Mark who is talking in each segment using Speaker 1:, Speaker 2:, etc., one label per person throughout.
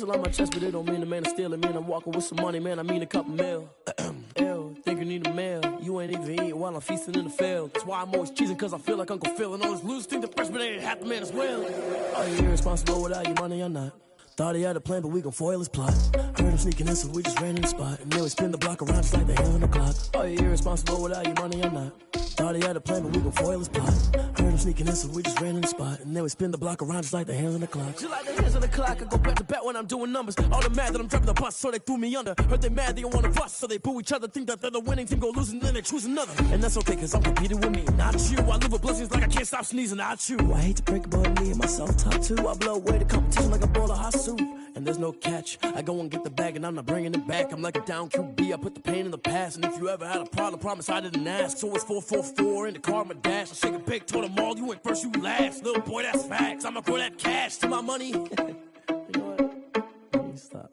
Speaker 1: On my chest, but it don't mean the man is stealing. Man, I'm walking with some money, man. I mean a couple mil. Ew, think you need a meal. You ain't even eating while I'm feasting in the field. That's why I'm always cheesing, cause I feel like Uncle Phil. And all this losers think the freshman ain't half the man as well. Are you irresponsible without your money or not? Thought he had a plan, but we gon' foil his plot. Heard him sneaking in, so we just ran in the spot. And then we spin the block around just like the hands on the clock. Are you irresponsible without your money or not? Thought he had a plan, but we gon' foil his plot. Heard him sneaking in, so we just ran in the spot. And then we spin the block around just like the hands on the clock. Just like the hands on the clock, I go back to back when I'm doing numbers. All the mad that I'm dropping the bus, so they threw me under. Heard they mad, they don't wanna bust, so they boo each other. Think that they're the winning team, go losing, then they choose another. And that's okay, cause I'm competing with me, not you. I live with blessings like I can't stop sneezing, not you. I hate to break it, but me and myself top two. I blow away the competition like a bowl of hot soup. And there's no catch. I go and get the bag and I'm not bringing it back. I'm like a down QB, I put the pain in the past. And if you ever had a problem, promise I didn't ask. So it's 444 in the car, my dash. I shake a big, told them all, you went first, you last. Little boy, that's facts. I'ma throw that cash to my money. You know what? Let me stop.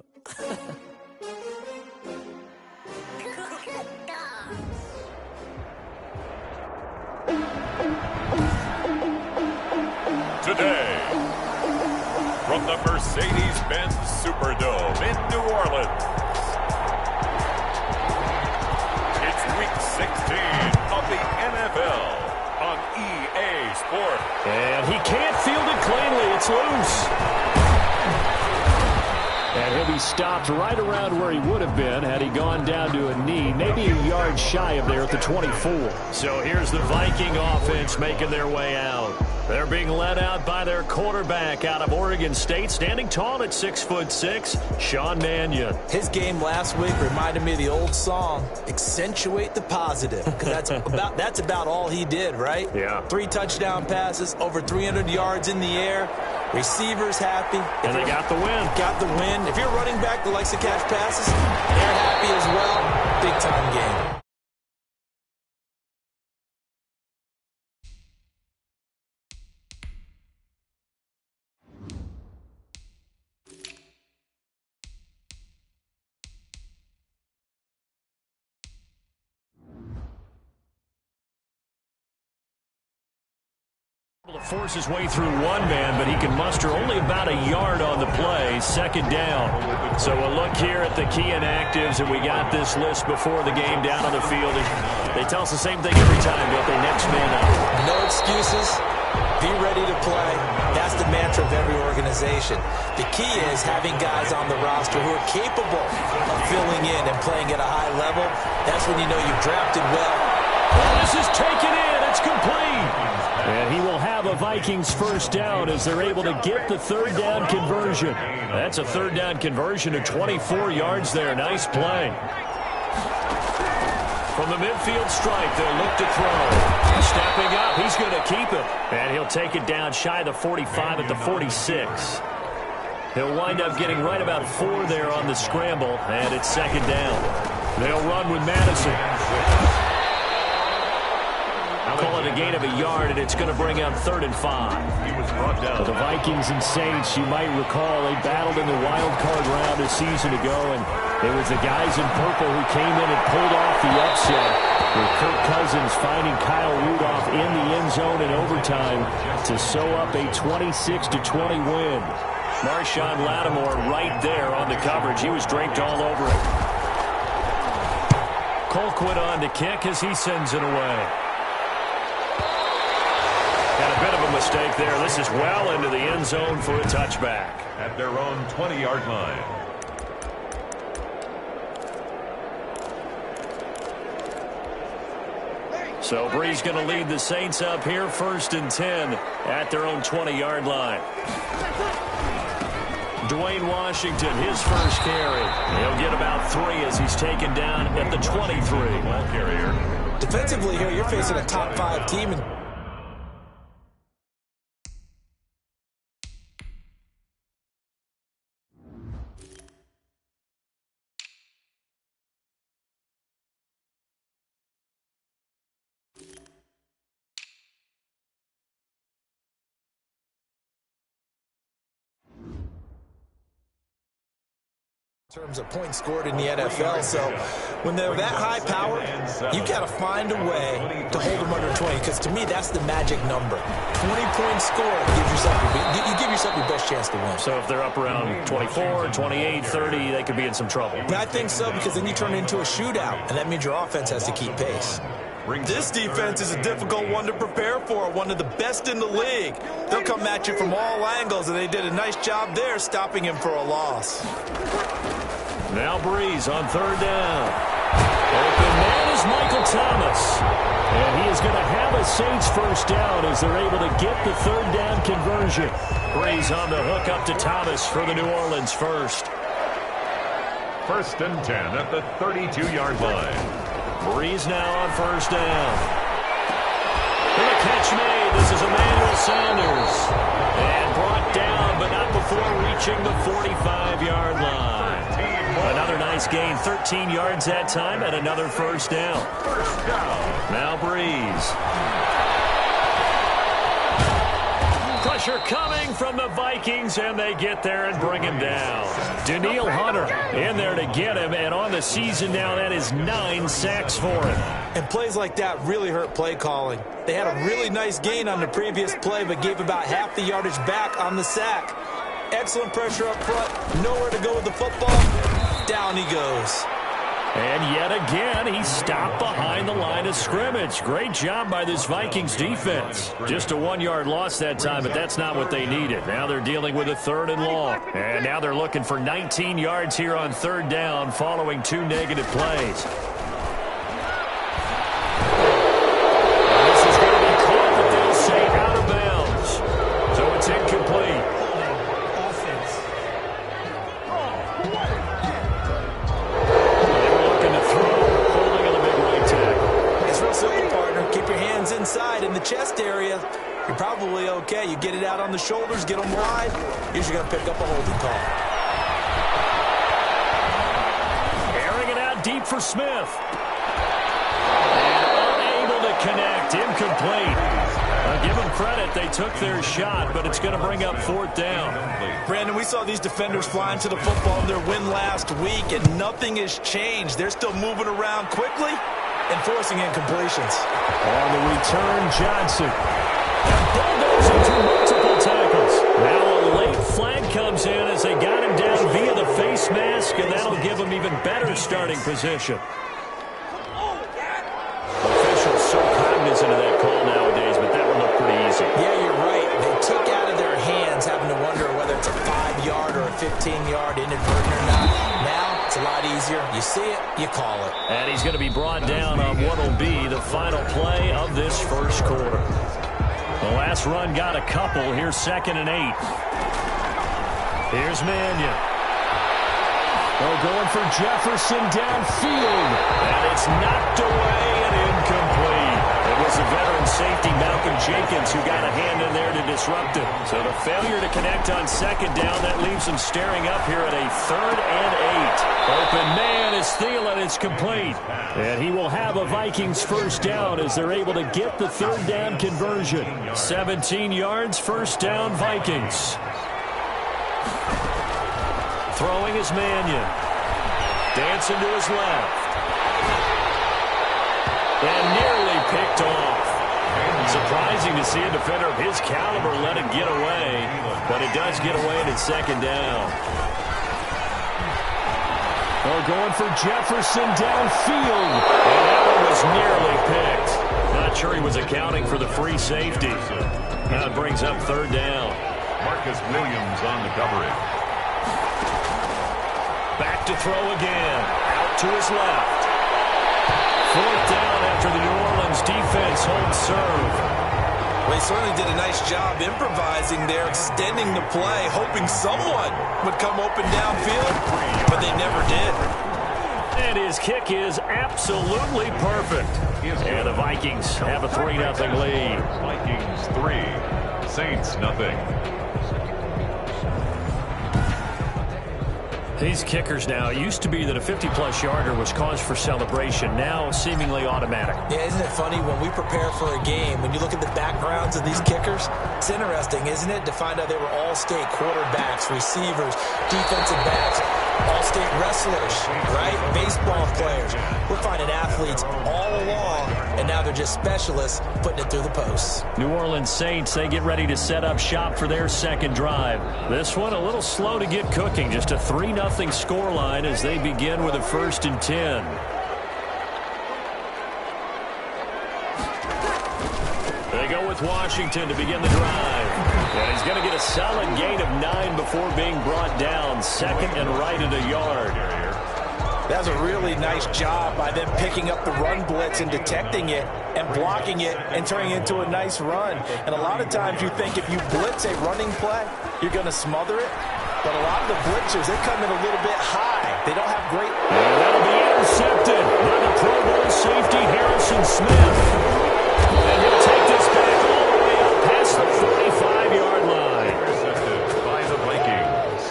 Speaker 2: Today, from the Mercedes-Benz Superdome in New Orleans, it's Week 16 of the NFL on EA Sports.
Speaker 3: And he can't field it cleanly. It's loose. And he'll be stopped right around where he would have been had he gone down to a knee, maybe a yard shy of there at the 24. So here's the Viking offense making their way out. They're being led out by their quarterback out of Oregon State, standing tall at 6'6", Sean Mannion.
Speaker 4: His game last week reminded me of the old song, accentuate the positive, because that's about all he did, right?
Speaker 3: Yeah.
Speaker 4: 3 touchdown passes, over 300 yards in the air, receivers happy.
Speaker 3: And they got the win.
Speaker 4: Got the win. If you're running back that likes to catch passes, they're happy as well. Big-time game.
Speaker 3: To force his way through one man, but he can muster only about a yard on the play, second down. So we'll look here at the key inactives, and we got this list before the game down on the field. They tell us the same thing every time, don't they? Next man up.
Speaker 4: No excuses. Be ready to play. That's the mantra of every organization. The key is having guys on the roster who are capable of filling in and playing at a high level. That's when you know you've drafted well.
Speaker 3: Oh, this is taken in. It's complete. And he will have a Vikings first down as they're able to get the third down conversion. That's a third down conversion of 24 yards there. Nice play. From the midfield stripe, they'll look to throw. Stepping up, he's going to keep it. And he'll take it down shy of the 45 at the 46. He'll wind up getting right about 4 there on the scramble, and it's second down. They'll run with Madison. I'll call it a gain of a yard, and it's going to bring up 3rd and 5.
Speaker 2: He was brought down.
Speaker 3: For the Vikings and Saints, you might recall, they battled in the wild card round a season ago, and it was the guys in purple who came in and pulled off the upset, with Kirk Cousins finding Kyle Rudolph in the end zone in overtime to sew up a 26-20 win. Marshawn Lattimore right there on the coverage. He was draped all over it. Colquitt on to kick as he sends it away. Got a bit of a mistake there. This is well into the end zone for a touchback.
Speaker 2: At their own 20-yard line.
Speaker 3: So Bree's going to lead the Saints up here, 1st and 10 at their own 20-yard line. Dwayne Washington, his first carry. He'll get about 3 as he's taken down at the 23.
Speaker 2: Ball carrier.
Speaker 4: Defensively here, you're facing a top-5 team. In terms of points scored in the NFL, so when they're that high power, you've got to find a way to hold them under 20, because to me, that's the magic number. 20 points scored you give yourself your best chance to win.
Speaker 3: So if they're up around 24, 28, 30, they could be in some trouble.
Speaker 4: I think so, because then you turn it into a shootout, and that means your offense has to keep pace. This defense is a difficult one to prepare for, one of the best in the league. They'll come at you from all angles, and they did a nice job there stopping him for a loss.
Speaker 3: Now Breeze on third down. Open man is Michael Thomas. And he is going to have a Saints first down as they're able to get the third down conversion. Breeze on the hook up to Thomas for the New Orleans first.
Speaker 2: 1st and 10 at the 32-yard line.
Speaker 3: Breeze now on first down. And a catch made. This is Emmanuel Sanders. And brought down, but not before reaching the 45-yard line. Another nice gain, 13 yards that time, and another first down. Now Breeze. Pressure coming from the Vikings, and they get there and bring him down. Danielle Hunter in there to get him, and on the season now, that is 9 sacks for him.
Speaker 4: And plays like that really hurt play calling. They had a really nice gain on the previous play, but gave about half the yardage back on the sack. Excellent pressure up front, nowhere to go with the football. Down he goes.
Speaker 3: And yet again, he stopped behind the line of scrimmage. Great job by this Vikings defense. Just a 1-yard loss that time, but that's not what they needed. Now they're dealing with a 3rd and long. And now they're looking for 19 yards here on 3rd down following 2 negative plays. This is going to be caught, but they'll say out of bounds. So it's incomplete.
Speaker 4: Inside in the chest area, you're probably okay. You get it out on the shoulders, get them wide, usually going to pick up a holding call.
Speaker 3: Airing it out deep for Smith. And unable to connect, incomplete. Give them credit, they took their shot, but it's going to bring up 4th down.
Speaker 4: Brandon, we saw these defenders flying to the football in their win last week, and nothing has changed. They're still moving around quickly and forcing incompletions.
Speaker 3: On the return, Johnson. And bulldozing through multiple tackles. Now a late flag comes in as they got him down via the face mask, and that'll give him even better starting position. Officials so cognizant of that call nowadays, but that one looked pretty easy.
Speaker 4: Yeah, you're right. They took out of their hands, having to wonder whether it's a 5-yard or a 15-yard, inadvertent or not. Now it's a lot easier. You see it, you call it.
Speaker 3: And he's going to be brought down on what will be the final play of this first quarter. The last run got a couple. Here's 2nd and 8. Here's Mannion. Oh, going for Jefferson downfield. And it's knocked away and incomplete. It was the veteran safety, Malcolm Jenkins, who got a hand in there to disrupt it. So the failure to connect on 2nd down, that leaves them staring up here at a 3rd and 8. Open man is Thielen. It's complete. And he will have a Vikings first down as they're able to get the 3rd down conversion. 17 yards, first down, Vikings. Throwing is Mannion. Dancing to his left. And nearly picked off. Surprising to see a defender of his caliber let it get away, but it does get away and it's 2nd down. Oh, going for Jefferson downfield. And that one was nearly picked. Not sure he was accounting for the free safety. Now it brings up 3rd down.
Speaker 2: Marcus Williams on the coverage.
Speaker 3: Back to throw again. Out to his left. 4th down after the New Orleans defense holds serve.
Speaker 4: Well, he certainly did a nice job improvising there, extending the play, hoping someone would come open downfield, but they never did.
Speaker 3: And his kick is absolutely perfect. And the Vikings have a 3-0 lead.
Speaker 2: Vikings 3, Saints nothing.
Speaker 3: These kickers now, it used to be that a 50-plus yarder was cause for celebration. Now seemingly automatic.
Speaker 4: Yeah, isn't it funny when we prepare for a game, when you look at the backgrounds of these kickers, it's interesting, isn't it, to find out they were all-state quarterbacks, receivers, defensive backs. all-state wrestlers, right? Baseball players. We're finding athletes all along, and now they're just specialists putting it through the posts.
Speaker 3: New Orleans Saints, they get ready to set up shop for their second drive. This one a little slow to get cooking. Just a 3-0 scoreline as they begin with a 1st and 10. They go with Washington to begin the drive. And he's going to get a solid gain of 9 before being brought down. 2nd and right at a yard.
Speaker 4: That was a really nice job by them picking up the run blitz and detecting it and blocking it and turning it into a nice run. And a lot of times you think if you blitz a running play, you're going to smother it. But a lot of the blitzers, they come in a little bit high. They don't have great...
Speaker 3: And that'll be intercepted by the Pro Bowl safety Harrison Smith. And he'll take this back all the way up past the 45-yard line.
Speaker 2: Intercepted by the Vikings.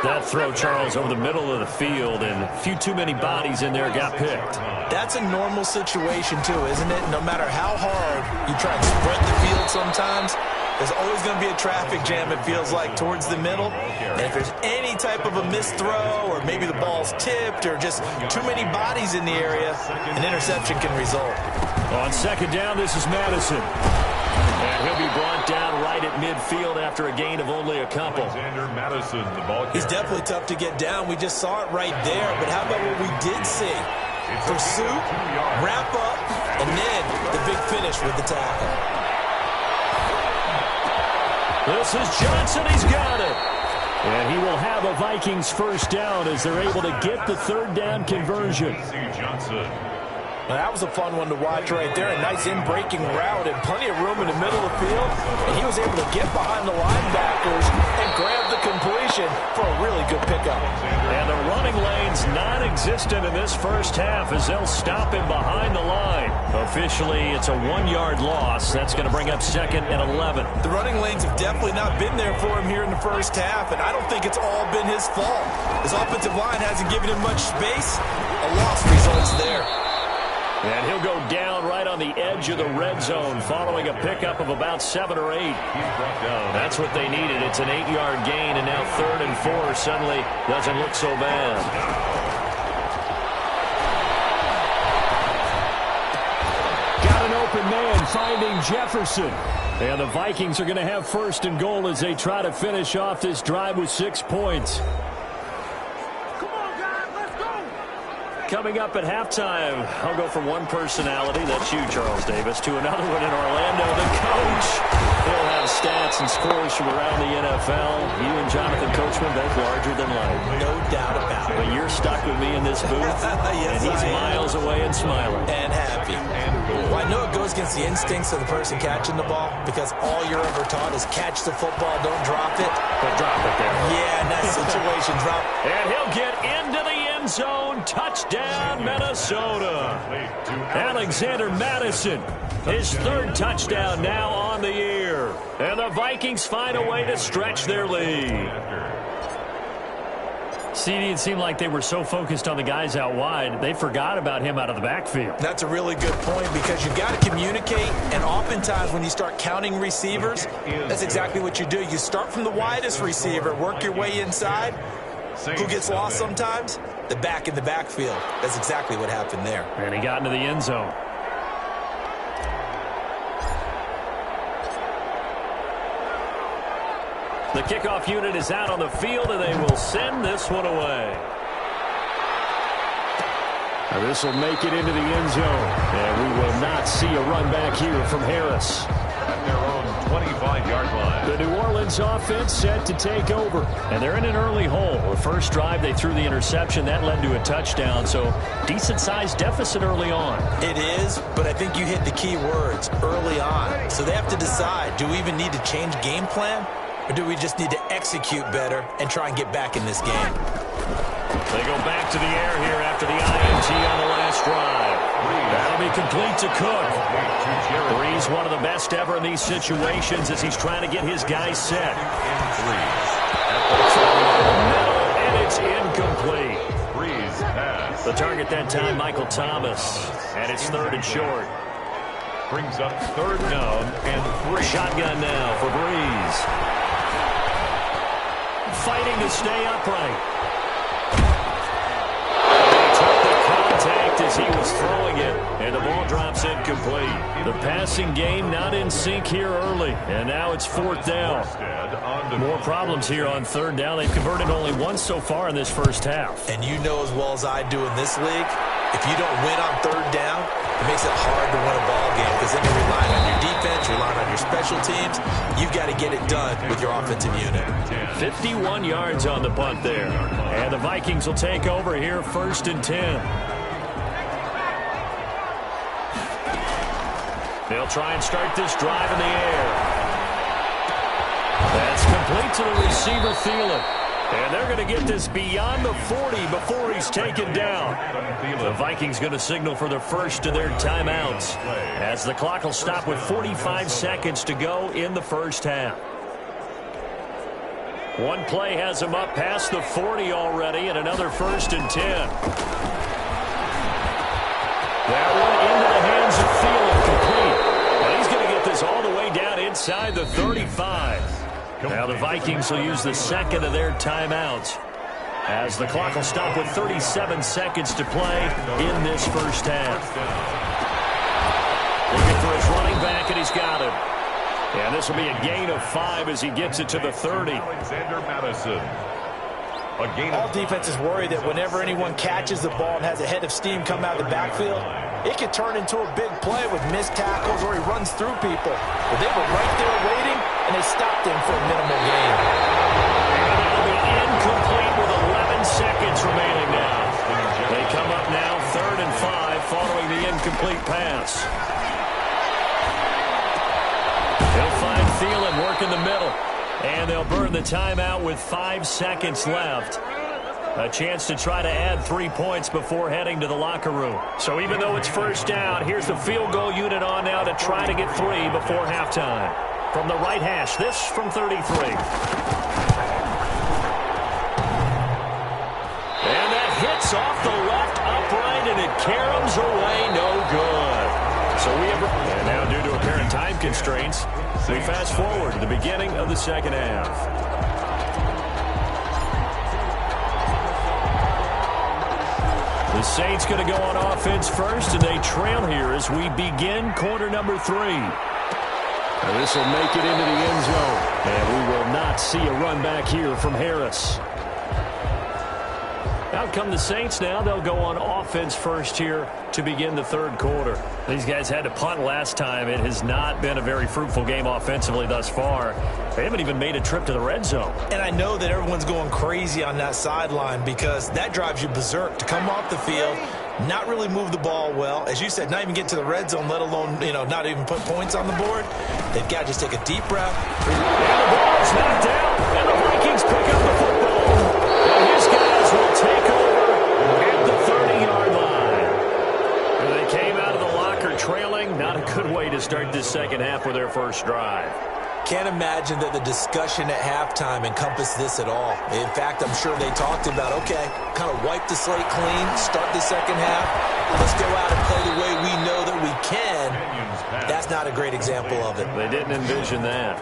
Speaker 3: That throw, Charles, over the middle of the field, and a few too many bodies in there got picked.
Speaker 4: That's a normal situation, too, isn't it? No matter how hard you try and spread the field sometimes, there's always going to be a traffic jam, it feels like, towards the middle. And if there's any type of a missed throw or maybe the ball's tipped or just too many bodies in the area, an interception can result.
Speaker 3: On 2nd down, this is Madison. And he'll be brought down right at midfield after a gain of only a couple.
Speaker 2: Madison, the ball
Speaker 4: He's definitely tough to get down. We just saw it right there. But how about what we did see? Pursuit, wrap up, and then the big finish with the tackle.
Speaker 3: This is Johnson. He's got it. And he will have a Vikings 1st down as they're able to get the 3rd down conversion.
Speaker 2: Johnson.
Speaker 4: Now, that was a fun one to watch right there. A nice in-breaking route and plenty of room in the middle of the field. And he was able to get behind the linebackers and grab the completion for a really good pickup.
Speaker 3: And the running lane's non-existent in this first half as they'll stop him behind the line. Officially, it's a 1-yard loss. That's going to bring up 2nd and 11.
Speaker 4: The running lanes have definitely not been there for him here in the first half, and I don't think it's all been his fault. His offensive line hasn't given him much space. A loss results there.
Speaker 3: And he'll go down right on the edge of the red zone following a pickup of about 7 or 8. That's what they needed. It's an 8-yard gain, and now 3rd and 4 suddenly doesn't look so bad. Got an open man finding Jefferson. And the Vikings are going to have 1st and goal as they try to finish off this drive with 6 points. Coming up at halftime, I'll go from one personality, that's you, Charles Davis, to another one in Orlando, the coach. He'll have stats and scores from around the NFL. You and Jonathan Coachman both larger than life.
Speaker 4: No doubt about it.
Speaker 3: But you're stuck with me in this booth,
Speaker 4: yes,
Speaker 3: and he's miles away and smiling.
Speaker 4: And happy. Well, I know it goes against the instincts of the person catching the ball because all you're ever taught is catch the football, don't drop it.
Speaker 3: But drop it there.
Speaker 4: Yeah, in that situation, drop.
Speaker 3: And he'll get into the end zone. Touchdown, Minnesota. Alexander Madison, his 3rd touchdown now on the year. And the Vikings find a way to stretch their lead. CD, it seemed like they were so focused on the guys out wide, they forgot about him out of the backfield.
Speaker 4: That's a really good point because you've got to communicate, and oftentimes when you start counting receivers, that's exactly what you do. You start from the widest receiver, work your way inside. Who gets lost sometimes? The back in the backfield. That's exactly what happened there.
Speaker 3: And he got into the end zone. The kickoff unit is out on the field, and they will send this one away. Now this will make it into the end zone. And we will not see a run back here from Harris.
Speaker 2: At their own 25-yard line.
Speaker 3: The New Orleans offense set to take over. And they're in an early hole. The first drive, they threw the interception. That led to a touchdown. So decent-sized deficit early on.
Speaker 4: It is, but I think you hit the key words, early on. So they have to decide, do we even need to change game plan? Or do we just need to execute better and try and get back in this game?
Speaker 3: They go back to the air here after the INT on the last drive. That'll be complete to Cook. Breeze, one of the best ever in these situations as he's trying to get his guys set. And it's incomplete. The target that time, Michael Thomas. And it's 3rd and short.
Speaker 2: Brings up 3rd down and 3.
Speaker 3: Shotgun now for Breeze. Fighting to stay upright. as he was throwing it, and the ball drops incomplete. The passing game not in sync here early, and now it's 4th down. More problems here on 3rd down. They've converted only once so far in this first half.
Speaker 4: And you know as well as I do in this league, if you don't win on 3rd down, it makes it hard to win a ball game because then you're relying on your defense, you're relying on your special teams. You've got to get it done with your offensive unit.
Speaker 3: 51 yards on the punt there. And the Vikings will take over here 1st and 10. They'll try and start this drive in the air. That's complete to the receiver, Thielen. And they're going to get this beyond the 40 before he's taken down. The Vikings going to signal for the first of their timeouts as the clock will stop with 45 seconds to go in the first half. One play has him up past the 40 already, and another 1st and 10. That one into the hands of Thielen, complete. And he's going to get this all the way down inside the 35. Now the Vikings will use the second of their timeouts as the clock will stop with 37 seconds to play in this first half. Looking for his running back, and he's got him. And this will be a gain of 5 as he gets it to the 30.
Speaker 2: Alexander Madison.
Speaker 5: All defenses worry that whenever anyone catches the ball and has a head of steam come out of the backfield, it could turn into a big play with missed tackles or he runs through people. But they were right there waiting, and they stopped him for a minimal gain.
Speaker 3: And it'll be incomplete with 11 seconds remaining now. They come up now 3rd and 5 following the incomplete pass. They'll find Thielen working the middle. And they'll burn the timeout with 5 seconds left. A chance to try to add 3 points before heading to the locker room. So even though it's first down, here's the field goal unit on now to try to get 3 before halftime. From the right hash, this from 33. And that hits off the left upright, and it caroms away, no good. So we have, and now due to apparent time constraints, we fast forward to the beginning of the second half. The Saints going to go on offense first, and they trail here as we begin quarter number 3. Now this will make it into the end zone, and we will not see a run back here from Harris. Out come the Saints now. They'll go on offense first here to begin the 3rd quarter. These guys had to punt last time. It has not been a very fruitful game offensively thus far. They haven't even made a trip to the red zone.
Speaker 5: And I know that everyone's going crazy on that sideline because that drives you berserk to come off the field, not really move the ball well. As you said, not even get to the red zone, let alone, not even put points on the board. They've got to just take a deep breath.
Speaker 3: And the ball is knocked out, and the Vikings pick up the football. And his guys will take over at the 30-yard line. And they came out of the locker trailing. Not a good way to start this second half with their first drive.
Speaker 4: Can't imagine that the discussion at halftime encompassed this at all. In fact, I'm sure they talked about, okay, kind of wipe the slate clean, start the second half. Let's go out and play the way we know that we can. That's not a great example of it.
Speaker 3: They didn't envision that.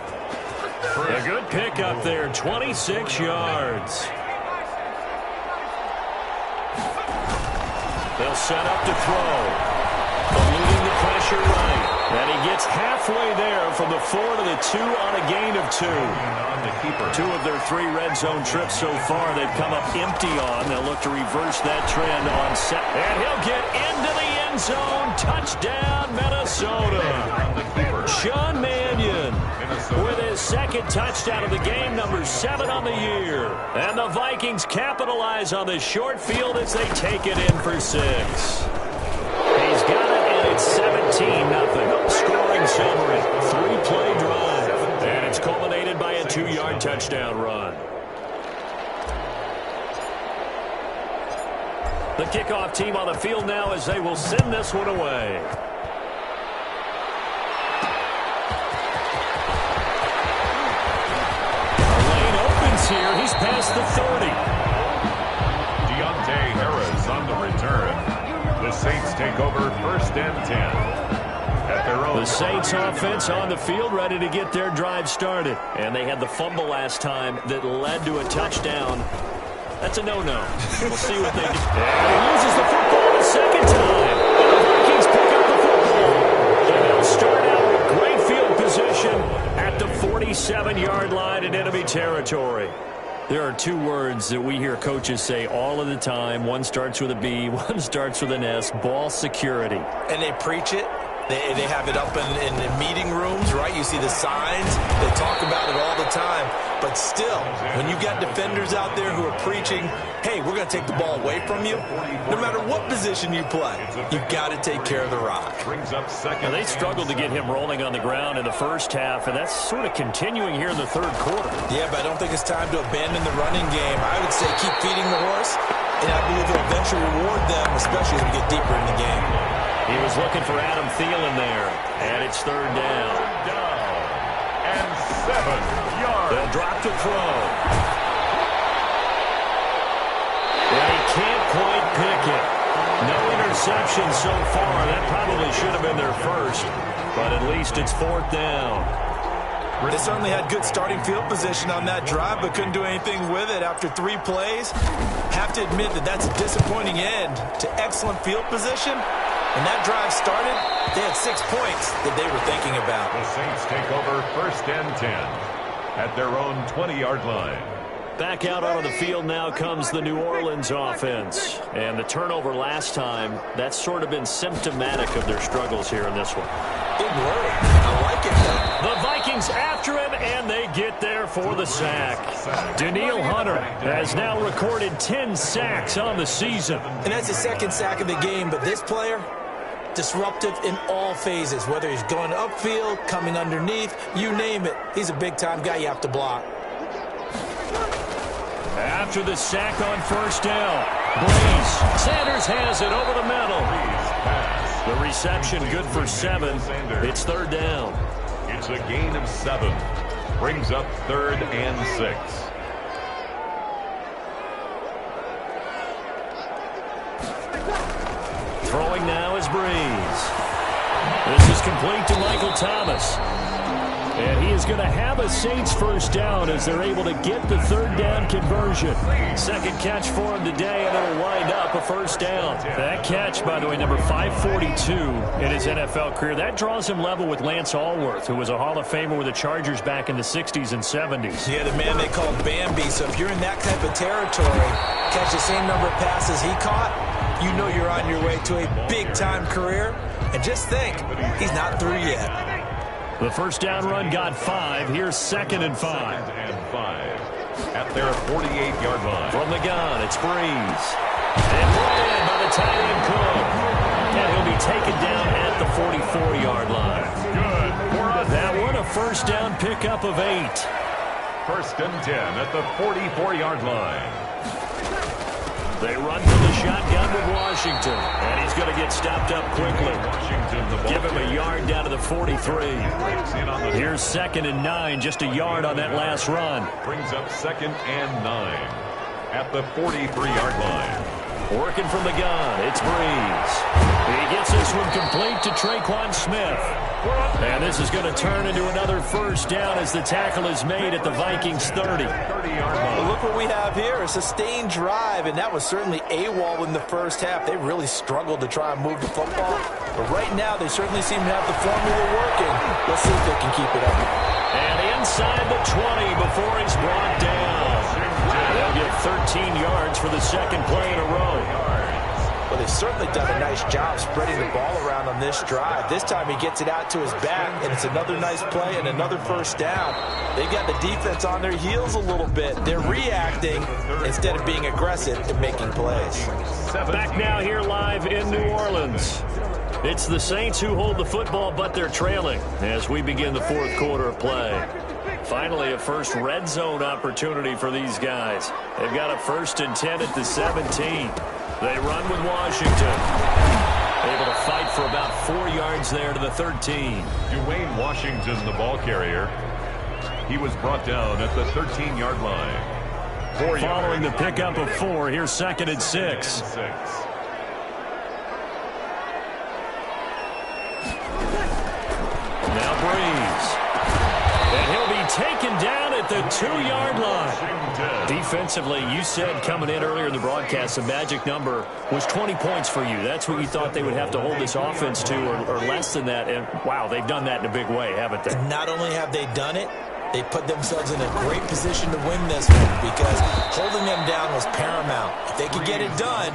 Speaker 3: A good pick up there, 26 yards. They'll set up to throw. Eluding the pressure right. And he gets halfway there from the 4 to the 2 on a gain of 2. 2 of their 3 red zone trips so far they've come up empty on. They'll look to reverse that trend on set. And he'll get into the end zone. Touchdown, Minnesota. Sean Mannion with his second touchdown of the game, number 7 on the year. And the Vikings capitalize on this short field as they take it in for 6. He's got it, and it's 17-0. Scoring summary, 3-play drive. And it's culminated by a 2-yard touchdown run. The kickoff team on the field now as they will send this one away. A lane opens here. He's past the 30.
Speaker 2: Deontay Harris on the return. The Saints take over 1st and 10. At their own.
Speaker 3: The Saints offense on the field ready to get their drive started. And they had the fumble last time that led to a touchdown. That's a no-no. We'll see what they do. And he loses the football to second time. The Vikings pick up the football. And they'll start out with great field position at the 47-yard line in enemy territory. There are two words that we hear coaches say all of the time. One starts with a B, one starts with an S, ball security.
Speaker 5: And they preach it. They have it up in the meeting rooms, right? You see the signs. They talk about it all the time. But still, when you got defenders out there who are preaching, hey, we're going to take the ball away from you, no matter what position you play, you've got to take care of the rock.
Speaker 3: Now, they struggled to get him rolling on the ground in the first half, and that's sort of continuing here in the third quarter.
Speaker 5: Yeah, but I don't think it's time to abandon the running game. I would say keep feeding the horse, and I believe it'll eventually reward them, especially as we get deeper in the game.
Speaker 3: He was looking for Adam Thielen there, and it's third down.
Speaker 2: And 7 yards.
Speaker 3: They'll drop to throw. And he can't quite pick it. No interception so far. That probably should have been their first, but at least it's fourth down.
Speaker 5: They certainly had good starting field position on that drive, but couldn't do anything with it after 3 plays. Have to admit that that's a disappointing end to excellent field position. When that drive started, they had 6 points that they were thinking about.
Speaker 2: The Saints take over first and 10 at their own 20-yard line.
Speaker 3: Back out onto the field now comes the New Orleans offense. And the turnover last time, that's sort of been symptomatic of their struggles here in this one.
Speaker 5: Big word. I like it, though.
Speaker 3: The Vikings after him, and they get there for the sack. Danielle Hunter has now recorded 10 sacks on the season.
Speaker 5: And that's his second sack of the game, but this player, disruptive in all phases, whether he's going upfield, coming underneath, you name it. He's a big-time guy you have to block.
Speaker 3: After the sack on first down, Breeze. Sanders has it over the middle. The reception good for 7. It's third down.
Speaker 2: It's a gain of 7. Brings up third and 6.
Speaker 3: Throwing now is Breeze. This is complete to Michael Thomas. And he is going to have a Saints first down as they're able to get the third down conversion. Second catch for him today, and it'll wind up a first down. That catch, by the way, number 542 in his NFL career. That draws him level with Lance Allworth, who was a Hall of Famer with the Chargers back in the 60s and 70s.
Speaker 5: Yeah, the man they called Bambi. So if you're in that type of territory, catch the same number of passes he caught, you know you're on your way to a big-time career. And just think, he's not through yet.
Speaker 3: The first down run got 5. Here's second and 5.
Speaker 2: Second and 5 at their 48-yard line.
Speaker 3: From the gun, it's Breeze. And brought in by the tight end Cook. And he'll be taken down at the 44-yard line.
Speaker 2: Good for
Speaker 3: That one a first down pickup of 8.
Speaker 2: First and 10 at the 44-yard line.
Speaker 3: They run from the shotgun with Washington. And he's going to get stopped up quickly. Give him a yard down to the 43. Here's second and 9, just a yard on that last run.
Speaker 2: Brings up second and 9 at the 43-yard line.
Speaker 3: Working from the gun, it's Breeze. He gets this one complete to Traquan Smith. And this is going to turn into another first down as the tackle is made at the Vikings 30.
Speaker 5: Well, look what we have here, a sustained drive, and that was certainly AWOL in the first half. They really struggled to try and move the football. But right now, they certainly seem to have the formula working. Let's see if they can keep it up.
Speaker 3: And inside the 20 before he's brought down. They'll get 13 yards for the second play in a row.
Speaker 5: Well, they've certainly done a nice job spreading the ball around on this drive. This time he gets it out to his back, and it's another nice play and another first down. They've got the defense on their heels a little bit. They're reacting instead of being aggressive and making plays.
Speaker 3: Back now here live in New Orleans. It's the Saints who hold the football, but they're trailing as we begin the fourth quarter of play. Finally, a first red zone opportunity for these guys. They've got a first and 10 at the 17. They run with Washington. Able to fight for about 4 yards there to the 13.
Speaker 2: Dwayne Washington, the ball carrier. He was brought down at the 13-yard line. 4 yards.
Speaker 3: Following the pickup of 4, here's second and 6. Now Breeze. And he'll be taken down at the 2-yard line. Defensively, you said coming in earlier in the broadcast, the magic number was 20 points for you. That's what you thought they would have to hold this offense to, or less than that. And, wow, they've done that in a big way, haven't they?
Speaker 4: Not only have they done it, they put themselves in a great position to win this one because holding them down was paramount. If they could get it done,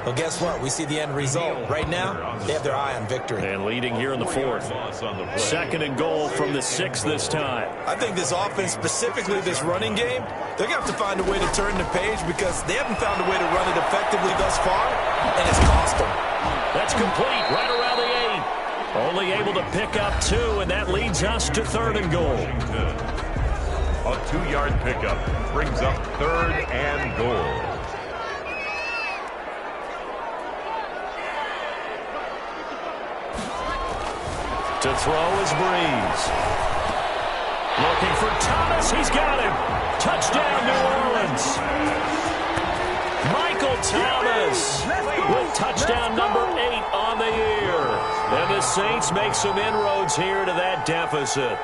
Speaker 4: well, guess what? We see the end result. Right now, they have their eye on victory.
Speaker 3: And leading here in the 4th. 2nd and goal from the 6 this time.
Speaker 4: I think this offense, specifically this running game, they're going to have to find a way to turn the page because they haven't found a way to run it effectively thus far, and it's cost them.
Speaker 3: That's complete right around the 8. Only able to pick up 2, and that leads us to 3rd and goal.
Speaker 2: A 2-yard pickup brings up 3rd and goal.
Speaker 3: To throw is Breeze. Looking for Thomas. He's got him. Touchdown, New Orleans. Michael Thomas with touchdown number 8 on the year. And the Saints make some inroads here to that deficit.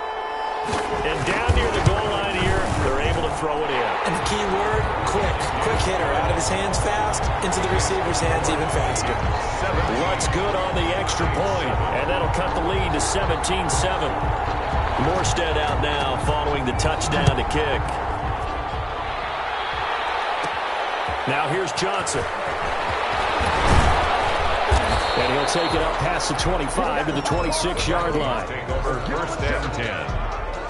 Speaker 3: And down near the goal line here, they're able to throw it in.
Speaker 4: And the key word, quick. Quick hitter. Out of his hands fast, into the receiver's hands even faster.
Speaker 3: What's good on the extra point, and that'll cut the lead to 17-7. Morstead out now following the touchdown to kick. Now here's Johnson. And he'll take it up past the 25 to the 26-yard line.
Speaker 2: Take over 1st and 10.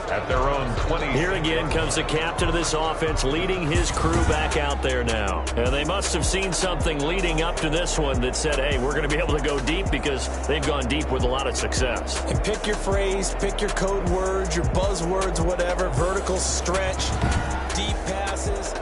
Speaker 2: At their own 20.
Speaker 3: Here again comes the captain of this offense leading his crew back out there now. And they must have seen something leading up to this one that said, hey, we're going to be able to go deep because they've gone deep with a lot of success.
Speaker 4: And pick your phrase, pick your code words, your buzzwords, whatever, vertical stretch, deep passes.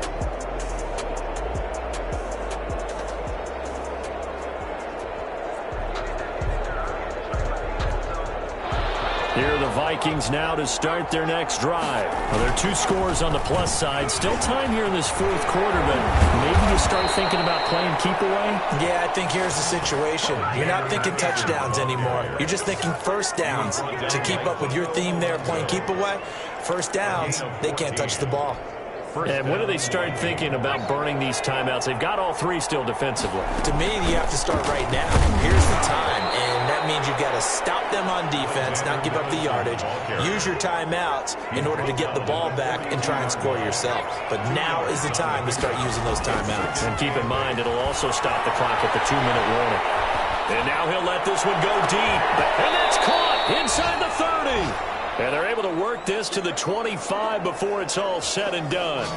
Speaker 3: Here are the Vikings now to start their next drive. Well, there are 2 scores on the plus side. Still time here in this 4th quarter, but maybe you start thinking about playing keep away?
Speaker 4: Yeah, I think here's the situation. You're not thinking touchdowns anymore. You're just thinking first downs. To keep up with your theme there, playing keep away, first downs, they can't touch the ball.
Speaker 3: And when do they start thinking about burning these timeouts? They've got all 3 still defensively.
Speaker 4: To me, you have to start right now. Here's the time, and that means you've got to stop them on defense, not give up the yardage, use your timeouts in order to get the ball back and try and score yourself. But now is the time to start using those timeouts.
Speaker 3: And keep in mind, it'll also stop the clock at the 2-minute warning. And now he'll let this one go deep. And that's caught inside the 30. And they're able to work this to the 25 before it's all said and done.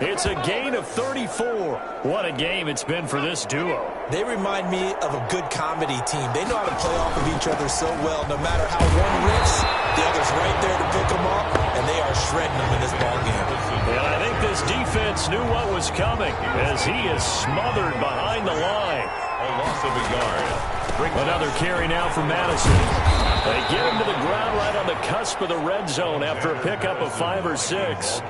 Speaker 3: It's a gain of 34. What a game it's been for this duo.
Speaker 4: They remind me of a good comedy team. They know how to play off of each other so well. No matter how one rips, the other's right there to pick them up, and they are shredding them in this ballgame.
Speaker 3: And I think this defense knew what was coming as he is smothered behind the line.
Speaker 2: A loss of a yard.
Speaker 3: Another carry now for Madison. They get him to the ground right on the cusp of the red zone after a pickup of 5 or 6.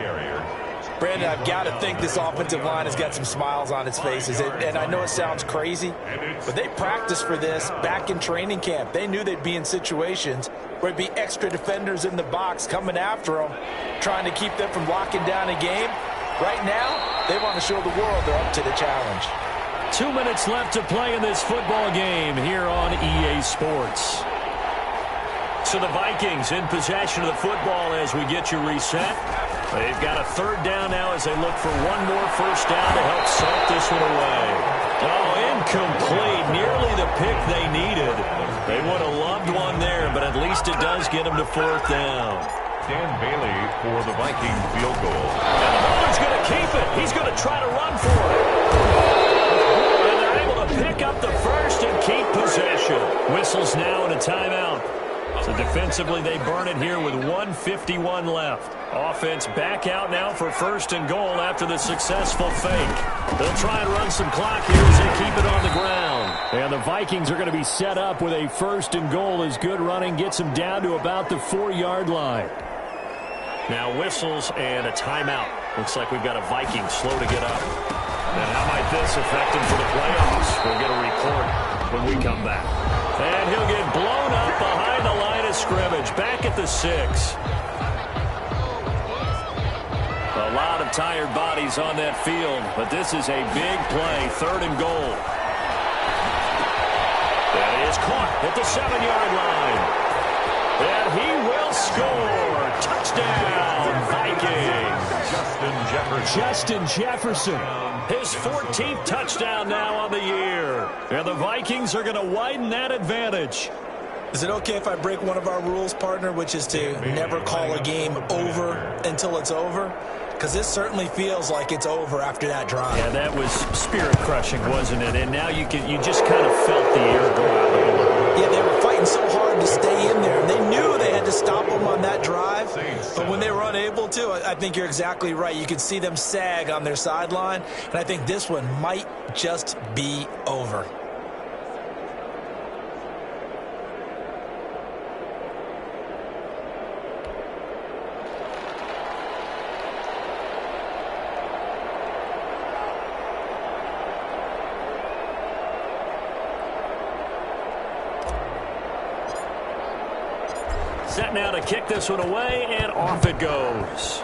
Speaker 4: Brandon, I've got to think this offensive line has got some smiles on its faces. And I know it sounds crazy, but they practiced for this back in training camp. They knew they'd be in situations where it'd be extra defenders in the box coming after them, trying to keep them from locking down a game. Right now, they want to show the world they're up to the challenge.
Speaker 3: 2 minutes left to play in this football game here on EA Sports. So the Vikings in possession of the football as we get you reset. They've got a 3rd down now as they look for one more first down to help salt this one away. Oh, incomplete. Nearly the pick they needed. They would have loved one there, but at least it does get them to 4th down.
Speaker 2: Dan Bailey for the Viking field goal.
Speaker 3: And the Bulldog's going to keep it. He's going to try to run for it. And they're able to pick up the first and keep possession. Whistles now and a timeout. So defensively, they burn it here with 1:51 left. Offense back out now for 1st and goal after the successful fake. They'll try and run some clock here as they keep it on the ground. And the Vikings are going to be set up with a 1st and goal as good running gets them down to about the 4-yard line. Now whistles and a timeout. Looks like we've got a Viking slow to get up. And how might this affect him for the playoffs? We'll get a report when we come back. And he'll get blown up behind the line of scrimmage, back at the 6. tired bodies on that field, but this is a big play, 3rd and goal. That is caught at the 7-yard line. And he will score. Touchdown, Vikings. Justin Jefferson. His 14th touchdown now on the year. And the Vikings are going to widen that advantage.
Speaker 5: Is it okay if I break one of our rules, partner, which is to never call a game over until it's over? Because this certainly feels like it's over after that drive.
Speaker 3: Yeah, that was spirit-crushing, wasn't it? And now you just kind of felt the air go out of the balloon.
Speaker 5: Yeah, they were fighting so hard to stay in there. And they knew they had to stop them on that drive. But when they were unable to, I think you're exactly right. You could see them sag on their sideline. And I think this one might just be over.
Speaker 3: Set now to kick this one away, and off it goes.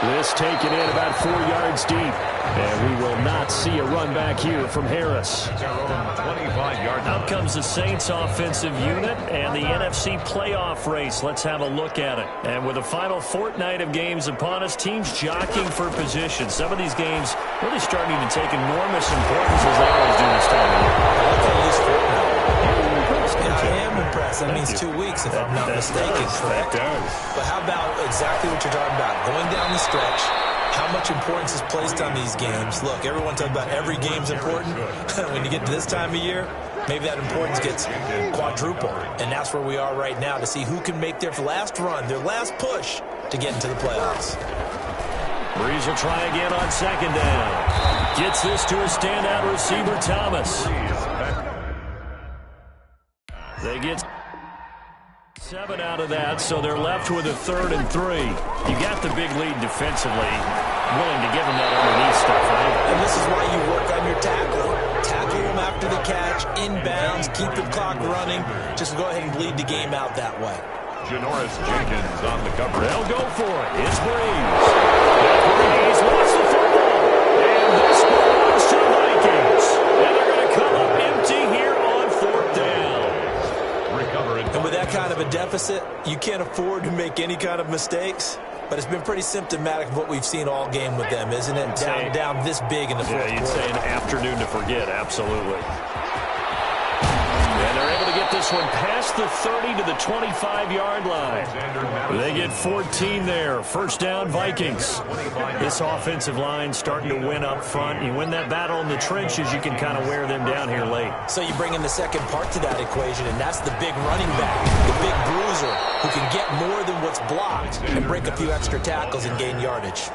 Speaker 3: This taken in about 4 yards deep. And we will not see a run back here from Harris. Out comes the Saints offensive unit and the NFC playoff race. Let's have a look at it. And with the final fortnight of games upon us, teams jockeying for position. Some of these games really starting to take enormous importance as they always do this time of year.
Speaker 5: I am impressed. That means 2 weeks, if I'm not mistaken. Correct? But how about exactly what you're talking about? Going down the stretch, how much importance is placed on these games? Look, everyone talks about every game's important. When you get to this time of year, maybe that importance gets quadrupled. And that's where we are right now to see who can make their last run, their last push to get into the playoffs.
Speaker 3: Breeze will try again on 2nd down. Gets this to a standout receiver, Thomas. They get 7 out of that, so they're left with a 3rd and 3. You got the big lead defensively, willing to give them that underneath stuff, right?
Speaker 5: And this is why you work on your tackling. Tackle them after the catch, inbounds, keep the clock running. Just go ahead and bleed the game out that way.
Speaker 2: Janoris Jenkins on the cover.
Speaker 3: They'll go for it. It's Breeze. Breeze wants the football. And this belongs to the Vikings. And they're going to come up empty here on 4th down.
Speaker 5: And with that kind of a deficit, you can't afford to make any kind of mistakes. But it's been pretty symptomatic of what we've seen all game with them, isn't it? Down this big in the fourth quarter.
Speaker 3: Yeah, you'd say an afternoon to forget, absolutely. And they're able to get this one past the 30 to the 25-yard line. They get 14 there. 1st down, Vikings. This offensive line starting to win up front. You win that battle in the trenches, you can kind of wear them down here late.
Speaker 5: So you bring in the second part to that equation, and that's the big running back, the big bruiser, who can get more than what's blocked and break a few extra tackles and gain yardage.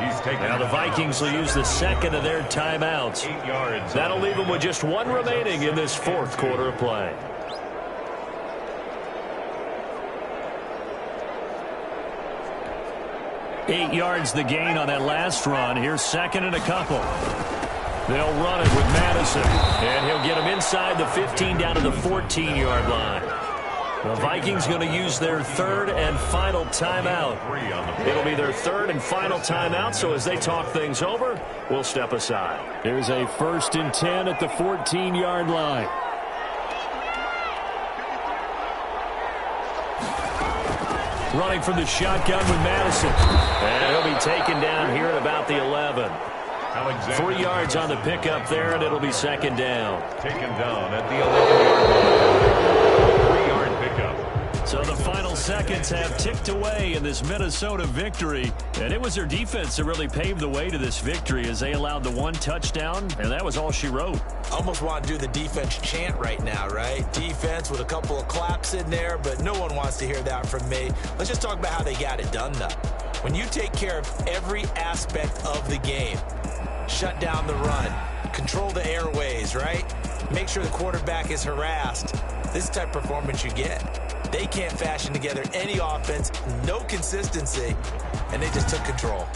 Speaker 3: Now the Vikings will use the 2nd of their timeouts. That'll leave them with just 1 remaining in this 4th quarter of play. Eight yards the gain on that last run. Here's 2nd and a couple. They'll run it with Madison, and he'll get him inside the 15 down to the 14-yard line. The Vikings going to use their 3rd and final timeout. It'll be their 3rd and final timeout, so as they talk things over, we'll step aside. Here's a 1st and 10 at the 14-yard line. Running from the shotgun with Madison. And he'll be taken down here at about the 11. 3 yards on the pickup there, and it'll be 2nd down.
Speaker 2: Taken down at the 11-yard line. 3-yard pickup.
Speaker 3: So the final seconds have ticked away in this Minnesota victory. And it was their defense that really paved the way to this victory as they allowed the 1 touchdown, and that was all she wrote.
Speaker 5: Almost want to do the defense chant right now, right? Defense with a couple of claps in there, but no one wants to hear that from me. Let's just talk about how they got it done, though. When you take care of every aspect of the game, shut down the run, control the airways, right? Make sure the quarterback is harassed. This type of performance you get. They can't fashion together any offense, no consistency, and they just took control.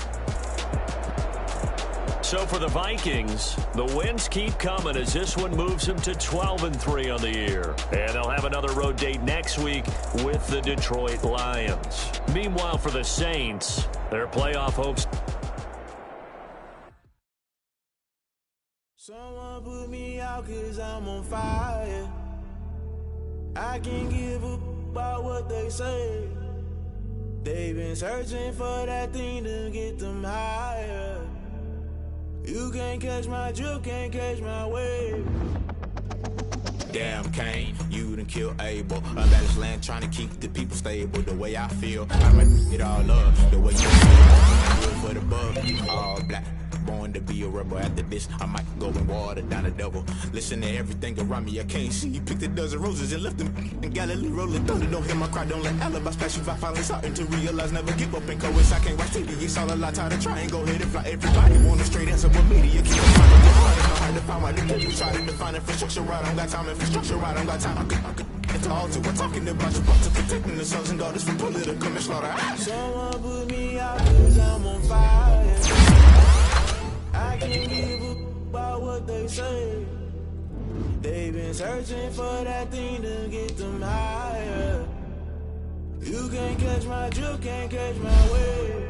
Speaker 3: So for the Vikings, the wins keep coming as this one moves them to 12-3 on the year. And they'll have another road date next week with the Detroit Lions. Meanwhile, for the Saints, their playoff hopes.
Speaker 6: Someone put me out 'cause I'm on fire. I can't give up about what they say. They've been searching for that thing to get them higher. You can't catch my drift, can't catch my wave.
Speaker 7: Damn, Kane, you done killed Abel. Unbalanced land trying to keep the people stable. The way I feel, I might it all up. The way you feel, I'm good for the bug. All black, born to be a rebel. After this, I might go and water down the double. Listen to everything around me, I can't see. You picked a dozen roses and left them in Galilee rolling thunder. Don't hear my cry, don't let alibis pass you by. Finally starting to realize, never give up and coerce. I can't watch TV, it's all a lot. Tired of trying, go ahead and fly. Everybody want a straight answer with media. Keep it trying to get hard, it's not hard to find why they keep try to define infrastructure right. I don't got time, infrastructure right, I don't got time. I could it's all to we're talking about your to protecting the sons and daughters from political manslaughter.
Speaker 6: Someone put me out 'cause I'm on fire. I can't give up about what they say. They've been searching for that thing to get them higher. You can't catch my drift, can't catch my wave.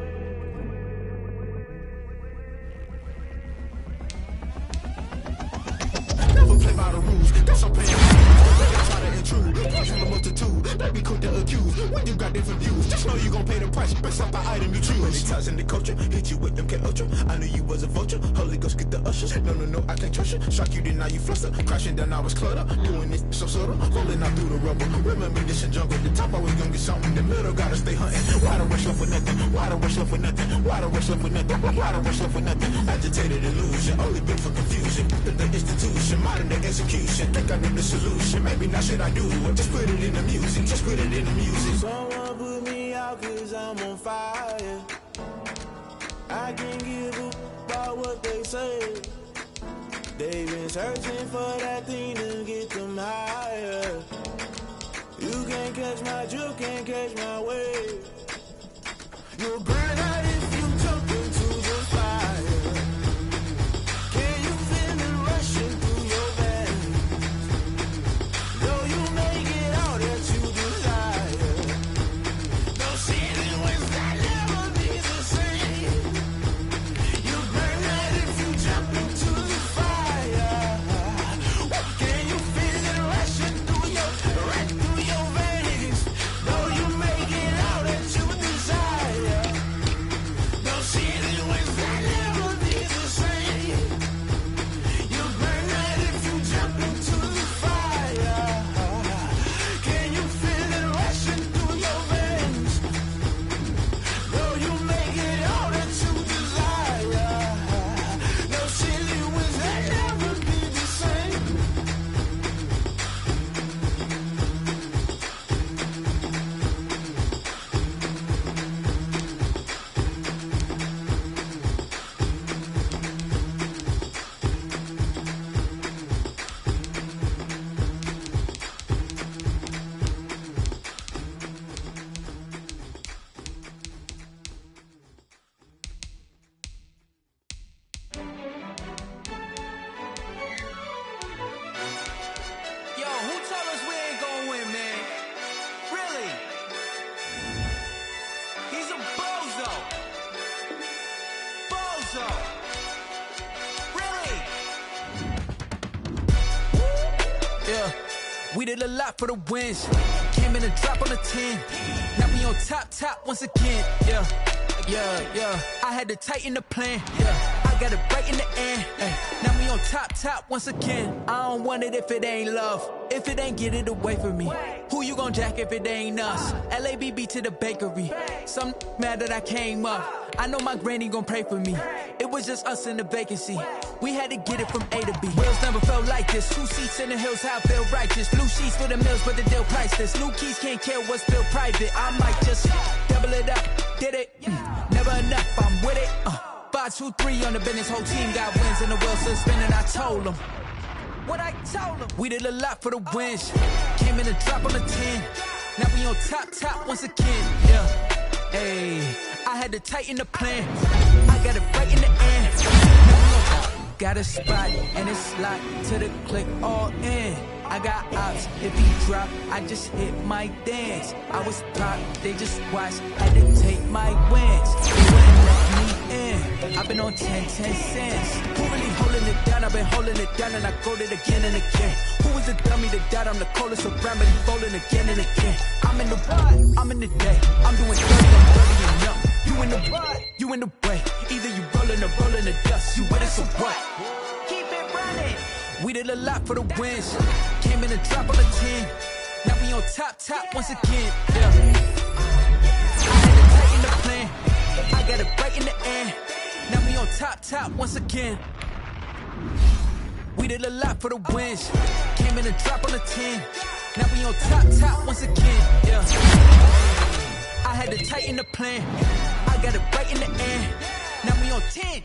Speaker 7: Never play by the rules, that's all playing. Try to intrude, poison the multitude. They be quick to accuse when you got different views. Just know you gon' pay the price based off the item you choose. Many times in the culture, hit you with MK Ultra. I knew you was a vulture. Holy Ghost get the ushers. No, I can't trust you. Shock you, then now you fluster. Crashing down, I was cluttered. Doing this so subtle, rolling out through the rubble. Remember this in jungle. The top always gonna get something. The middle gotta stay hunting. Why the rush left with nothing? Why the rush left with nothing? Why the rush left with nothing? Why the rush left with nothing? Agitated illusion, only built for confusion. The institution, modern day execution. Think I know the solution. Maybe not shit I do. Just put it in the music. Just put it in the music.
Speaker 6: Someone put me out 'cause I'm on fire. I can't give up about what they say. They've been searching for that thing to get them higher. You can't catch my drift, can't catch my wave. You'll burn out if you jump into the fire. Can you feel it rushing through your veins? Though you make it all that you desire. No ceiling wins that never be the same. You burn out if you jump into the fire. Can you feel it rushing through your veins? Though you make it all that you desire. No ceiling wins that never be the same. You burn out if you jump into the fire. Can you feel it rushing through your veins? Though you make it all that you desire. No ceiling wins that never be the same. Yo, who told us we ain't gonna win, man? Really? He's a bozo. Bozo. Really? Yeah, we did a lot for the wins. Came in a drop on the 10. Now we on top once again. Yeah. I had to tighten the plan. Yeah, I got it right in the end. Now we on top once again. I don't want it if it ain't love. If it ain't, get it away from me. Who you gon' jack if it ain't us? LABB to the bakery. Some mad that I came up. I know my granny gon' pray for me. It was just us in the vacancy. We had to get it from A to B. Wheels never felt like this. 2 seats in the hills, how I feel righteous. Blue sheets for the mills, but the deal priceless. New keys can't care what's still private. I might just double it up. Did it? Never enough, I'm with it. 5, 2, 3 on the business. Whole team got wins and the wheels still spinning. I told them what I told them. We did a lot for the wins. Came in a drop on the 10. Now we on top once again. Yeah, hey, I had to tighten the plan. I got it right in the end. Now we
Speaker 8: got a spot, and it's locked to the click all in. I got ops, if he drop, I just hit my dance. I was top, they just watched, had to take my wins. They wouldn't let me in, I've been on 10 cents. Who really holding it down? I've been holding it down and I go it again and again. Who was the dummy that died? I'm the coldest around, but he folding again and again. I'm in the ride, I'm in the day, I'm doing 30, I'm dirty and young. You in the ride, you in the way, either you rolling or rolling the dust. You with us or what? Keep it running. We did a lot for the wins. Came in and drop on the 10. Now we on top once again. Yeah. I had to tighten the plan. I got it right in the end. Now we on top once again. We did a lot for the wins. Came in and drop on the 10. Now we on top once again. Yeah. I had to tighten the plan. I got it right in the end. Now we on 10.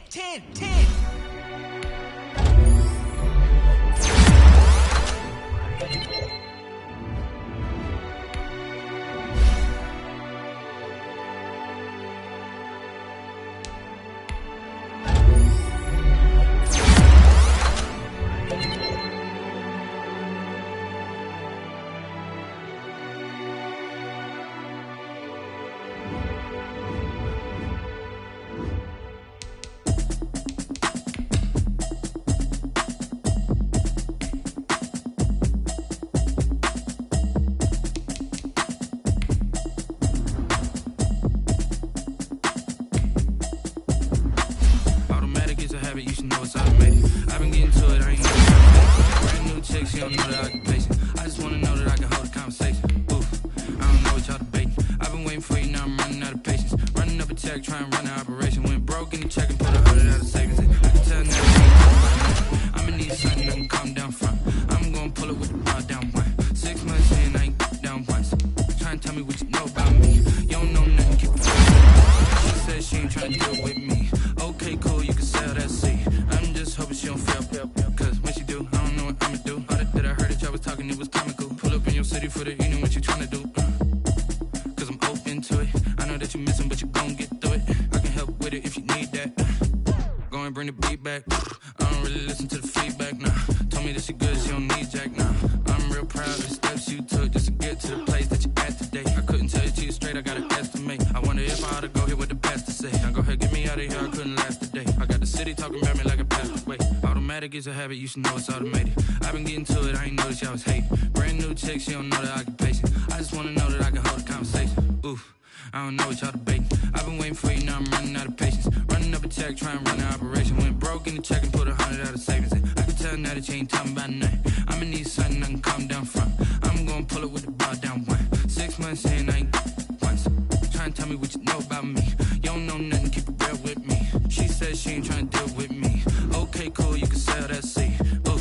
Speaker 9: It's a habit, you should know it's automated. I've been getting to it, I ain't noticed y'all was hating. Brand new chick, she don't know the occupation. I just wanna know that I can hold a conversation. Oof, I don't know what y'all debating. I've been waiting for you, now I'm running out of patience. Running up a check, trying to run an operation. Went broke in the check and put 100 out of savings in. I can tell now that you ain't talking about nothing. I'ma need something I can calm down from. I'm gonna pull it with the bar down one. 6 months in, I ain't once. Trying to tell me what you know about me. You don't know nothing, keep it real with me. She said she ain't trying to deal with me. Okay, cool, you can sell that seed. Ooh,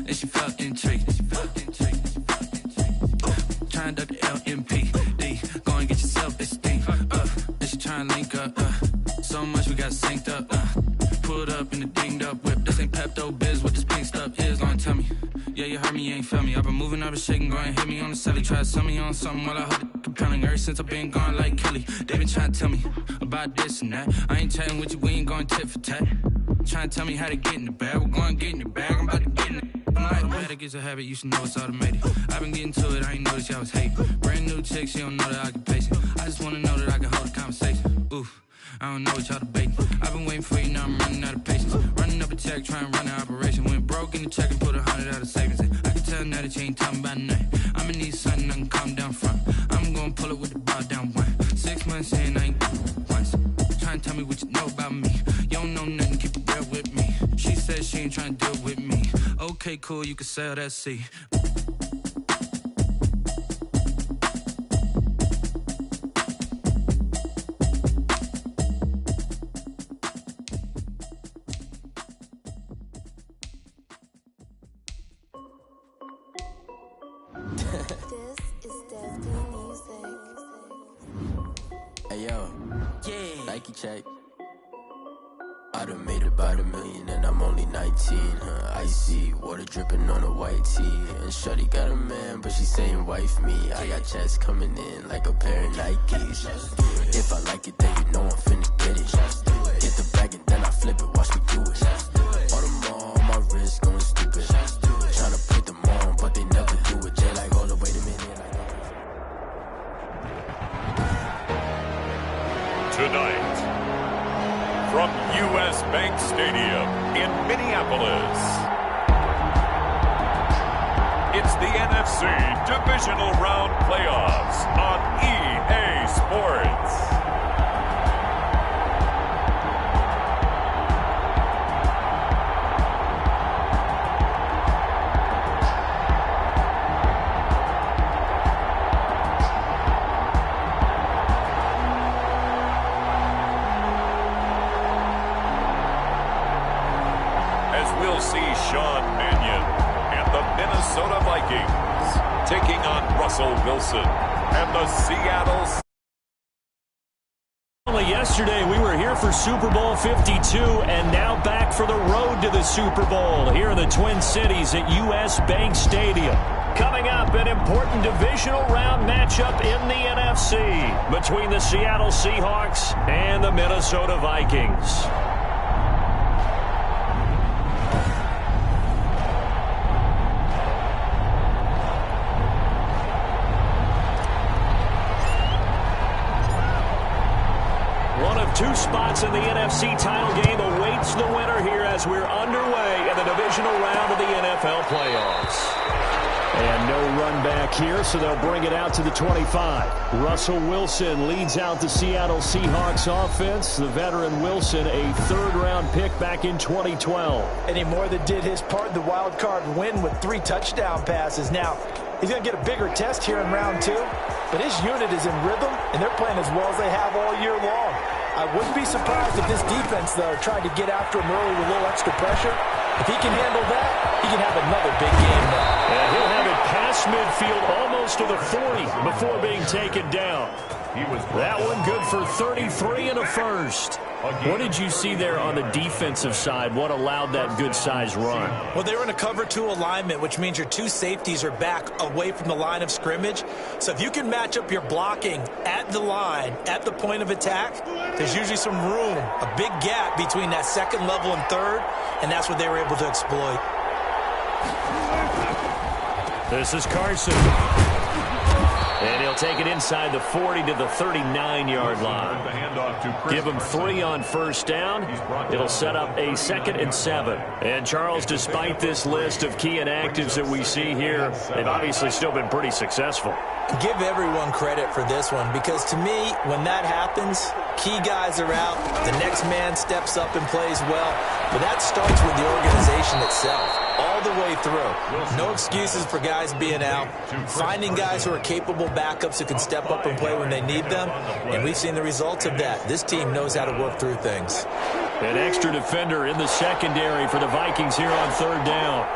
Speaker 9: and she felt intrigued. Trying to duck the LMPD. Go and get yourself esteem. And she trying to link up. So much we got synced up. Pulled up in the dinged up whip. This ain't Pepto-Biz, what this pink stuff is. Long tell me. Yeah, you heard me, you ain't felt me. I've been moving, I've been shaking, go and hit me on the celly. Try to sell me on something while I hold it compelling. Ever since I've been gone like Kelly. They been trying to tell me about this and that. I ain't chatting with you, we ain't going tit for tat. Trying to tell me how to get in the bag. We're going to get in the bag, I'm about to get in it. Automatic is a habit, you should know it's automated. I've been getting to it, I ain't noticed y'all was hating. Brand new chick, she don't know the occupation. I just wanna know that I can hold a conversation. Oof, I don't know what y'all debating. I've been waiting for you, now I'm running out of patience. Running up a check, trying to run an operation. Went broke in the check and put 100 out of savings in. I can tell now that you ain't talking about nothing. I'ma need something I can calm down from. I'm gonna pull it with the bar down one. 6 months in, I ain't once. Trying to tell me what you know about me. You don't know nothing, keep it real with me. She said she ain't trying to deal with me. Okay, cool, you can sell that seed.
Speaker 10: Hey yo, Nike check. I done made about $1 million and I'm only 19. Icy water dripping on a white tee. And shorty got a man, but she saying wife me. I got checks coming in like a pair of Nikes. If I like it, then you know I'm finna get it. Get the bag and then I flip it, watch me do it. Audemars
Speaker 2: Minneapolis. It's the NFC Divisional Round Playoffs on EA Sports. We'll see Sean Mannion and the Minnesota Vikings taking on Russell Wilson and the Seattle.
Speaker 3: Only yesterday we were here for Super Bowl 52 and now back for the road to the Super Bowl here in the Twin Cities at US Bank Stadium. Coming up, an important divisional round matchup in the NFC between the Seattle Seahawks and the Minnesota Vikings. Two spots in the NFC title game awaits the winner here as we're underway in the divisional round of the NFL playoffs. And no run back here, so they'll bring it out to the 25. Russell Wilson leads out the Seattle Seahawks offense. The veteran Wilson, a third-round pick back in 2012.
Speaker 5: And he more than did his part in the wild card win with 3 touchdown passes. Now, he's going to get a bigger test here in round 2, but his unit is in rhythm, and they're playing as well as they have all year long. I wouldn't be surprised if this defense, though, tried to get after him early with a little extra pressure. If he can handle that, he can have another big game now.
Speaker 3: And he'll have it past midfield almost to the 40 before being taken down. That one good for 33 and a first. What did you see there on the defensive side? What allowed that good-sized run?
Speaker 5: Well, they were in a cover 2 alignment, which means your 2 safeties are back away from the line of scrimmage. So if you can match up your blocking at the line, at the point of attack, there's usually some room, a big gap between that second level and third, and that's what they were able to exploit.
Speaker 3: This is Carson. And he'll take it inside the 40 to the 39-yard line. Give him 3 on first down. It'll set up a 2nd and 7. And, Charles, despite this list of key inactives that we see here, they've obviously still been pretty successful.
Speaker 4: Give everyone credit for this one because, to me, when that happens, key guys are out, the next man steps up and plays well. But that starts with the organization itself. All the way through. No excuses for guys being out. Finding guys who are capable backups who can step up and play when they need them. And we've seen the results of that. This team knows how to work through things.
Speaker 3: An extra defender in the secondary for the Vikings here on 3rd down.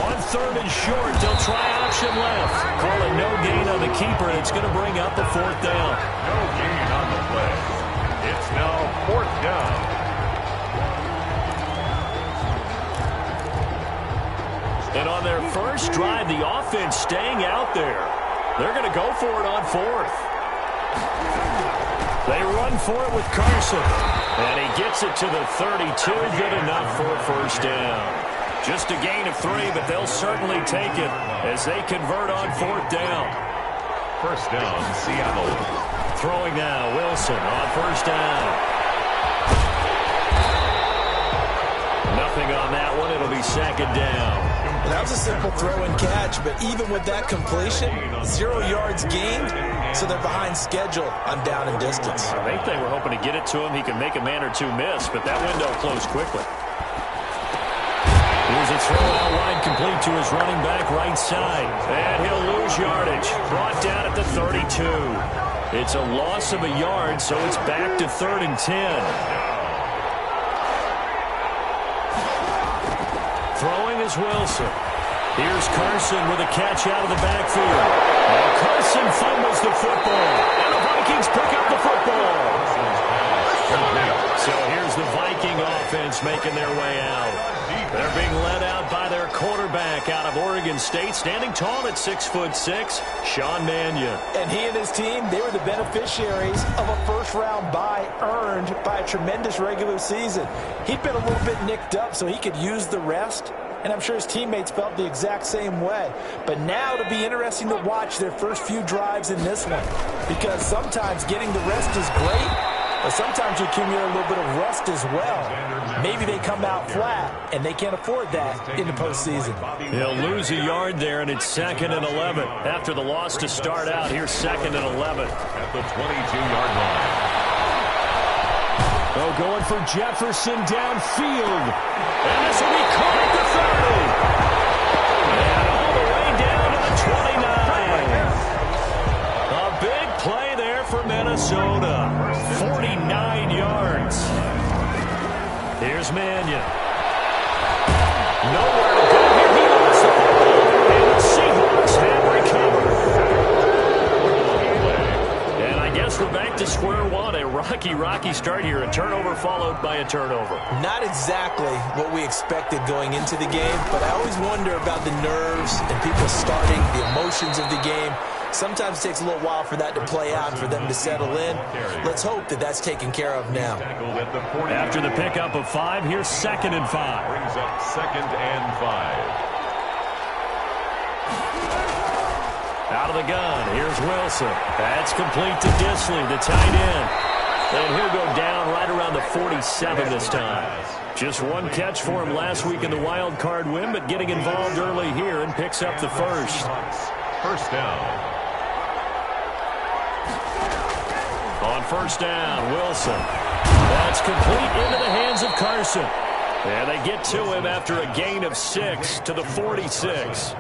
Speaker 3: On 3rd and short, they'll try option left. Call it no gain on the keeper. It's going to bring up a 4th down.
Speaker 2: No gain on the play. It's now 4th down.
Speaker 3: And on their first drive, the offense staying out there. They're going to go for it on 4th. They run for it with Carson. And he gets it to the 32. Good enough for a 1st down. Just a gain of 3, but they'll certainly take it as they convert on 4th down.
Speaker 2: 1st down, Seattle.
Speaker 3: Throwing now, Wilson on 1st down. Nothing on that one. It'll be 2nd down.
Speaker 5: Well, that was a simple throw and catch, but even with that completion, 0 yards gained, so they're behind schedule on down and distance.
Speaker 3: I think they were hoping to get it to him. He could make a man or 2 miss, but that window closed quickly. Here's a throw out wide, complete to his running back right side. And he'll lose yardage. Brought down at the 32. It's a loss of a yard, so it's back to 3rd and 10. Throwing is Wilson. Here's Carson with a catch out of the backfield. And Carson fumbles the football. And the Vikings pick up the football. So here's the Viking offense making their way out. They're being led out by their quarterback out of Oregon State, standing tall at 6'6", Sean Mannion.
Speaker 5: And he and his team, they were the beneficiaries of a first-round bye earned by a tremendous regular season. He'd been a little bit nicked up, so he could use the rest. And I'm sure his teammates felt the exact same way. But now it'll be interesting to watch their first few drives in this one. Because sometimes getting the rest is great, But sometimes you accumulate a little bit of rust as well. Maybe they come out flat, and they can't afford that in the postseason.
Speaker 3: He'll lose a yard there, and it's 2nd and 11. After the loss to start out, here's 2nd and 11.
Speaker 2: At the 22-yard line.
Speaker 3: Oh, going for Jefferson downfield. And this will be caught at the 30. And all the way down to the 29. A big play there for Minnesota. 49 yards. Here's Mannion. Nowhere to go here. He lost the ball. And the Seahawks have recovered. And I guess we're back to square one. A rocky start here. A turnover followed by a turnover.
Speaker 4: Not exactly what we expected going into the game, but I always wonder about the nerves and people starting, the emotions of the game. Sometimes it takes a little while for that to play out and for them to settle in. Let's hope that that's taken care of now.
Speaker 3: After the pickup of 5, here's 2nd and 5.
Speaker 2: Brings up 2nd and 5.
Speaker 3: Out of the gun, here's Wilson. That's complete to Disley, the tight end. And he'll go down right around the 47 this time. Just one catch for him last week in the wild card win, but getting involved early here and picks up the first.
Speaker 2: First down.
Speaker 3: On first down, Wilson. That's complete into the hands of Carson. And they get to him after a gain of 6 to the 46.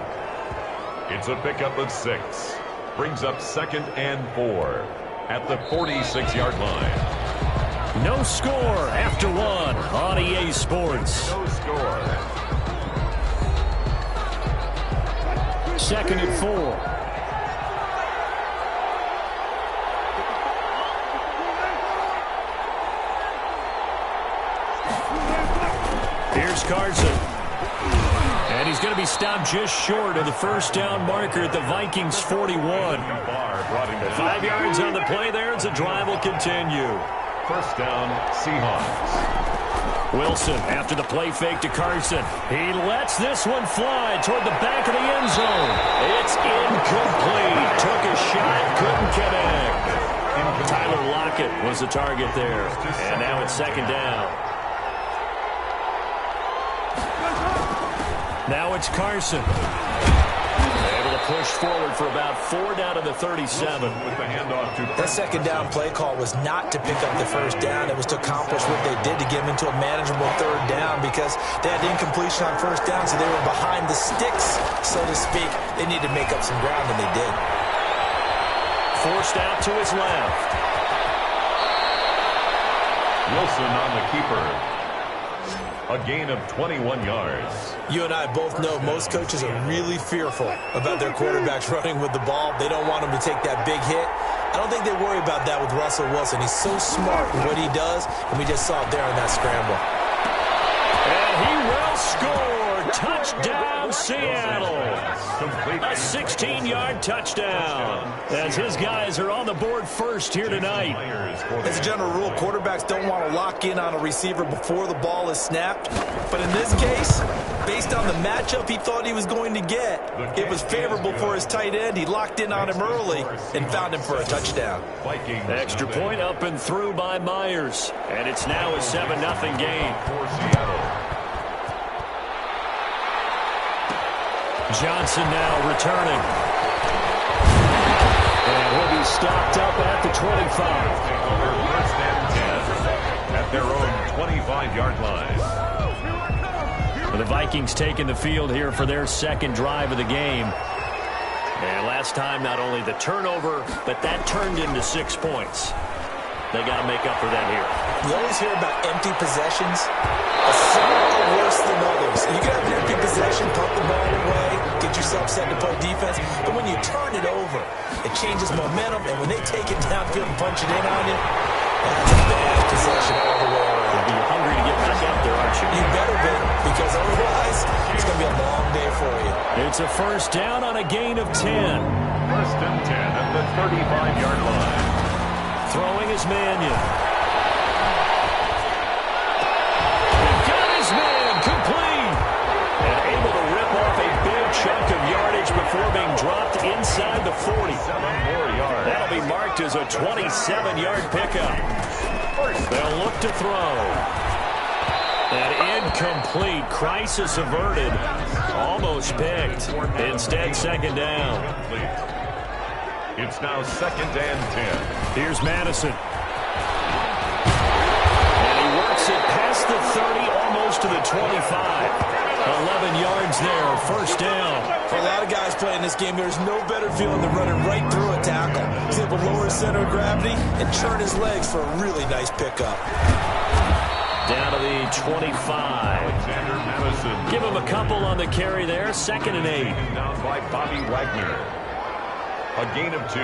Speaker 2: It's a pickup of 6. Brings up 2nd and 4 at the 46-yard line.
Speaker 3: No score after 1 on EA Sports.
Speaker 2: No score.
Speaker 3: 2nd and 4. Here's Carson. And he's going to be stopped just short of the first down marker at the Vikings 41. 5 yards on the play there as the drive will continue.
Speaker 2: First down, Seahawks.
Speaker 3: Wilson after the play fake to Carson. He lets this one fly toward the back of the end zone. It's incomplete. Took a shot, couldn't connect. Tyler Lockett was the target there. And now it's 2nd down. Now it's Carson. Able to push forward for about 4 down to the 37.
Speaker 4: That 2nd down play call was not to pick up the first down. It was to accomplish what they did to get them into a manageable 3rd down because they had incompletion on first down, so they were behind the sticks, so to speak. They needed to make up some ground, and they did.
Speaker 3: Forced out to his left.
Speaker 2: Wilson on the keeper. A gain of 21 yards.
Speaker 4: You and I both know most coaches are really fearful about their quarterbacks running with the ball. They don't want them to take that big hit. I don't think they worry about that with Russell Wilson. He's so smart in what he does, and we just saw it there on that scramble.
Speaker 3: And he will score. Touchdown, Seattle. A 16-yard touchdown. As his guys are on the board first here tonight.
Speaker 5: As a general rule, quarterbacks don't want to lock in on a receiver before the ball is snapped. But in this case, based on the matchup he thought he was going to get, it was favorable for his tight end. He locked in on him early and found him for a touchdown.
Speaker 3: Extra point up and through by Myers. And it's now a 7-0 game.
Speaker 2: For Seattle.
Speaker 3: Johnson now returning. And he'll be stopped up at the 25.
Speaker 2: First and 10 at their own 25-yard line.
Speaker 3: The Vikings taking the field here for their 2nd drive of the game. And last time, not only the turnover, but that turned into 6 points. They got to make up for that here.
Speaker 4: You always hear about empty possessions. Some are worse than others. You can have an empty possession, pump the ball away, get yourself set to play defense. But when you turn it over, it changes momentum. And when they take it downfield and punch it in on you, that's a bad possession all the way around.
Speaker 3: You'll be hungry to get back out there, aren't you?
Speaker 4: You better be, because otherwise it's going to be a long day for you.
Speaker 3: It's a first down on a gain of 10.
Speaker 2: First and 10 at the 35-yard line.
Speaker 3: Throwing is Mannion. Got his man complete. And able to rip off a big chunk of yardage before being dropped inside the 40.
Speaker 2: 7 more yards.
Speaker 3: That'll be marked as a 27-yard pickup. They'll look to throw. And incomplete. Crisis averted. Almost picked. Instead, second down.
Speaker 2: It's now 2nd and 10.
Speaker 3: Here's Madison. And he works it past the 30, almost to the 25. 11 yards there, first down.
Speaker 5: For a lot of guys playing this game, there's no better feeling than running right through a tackle. He's able to lower his center of gravity and turn his legs for a really nice pickup.
Speaker 3: Down to the 25.
Speaker 2: Alexander Madison.
Speaker 3: Give him a couple on the carry there, 2nd and 8.
Speaker 2: Down by Bobby Wagner. A gain of 2.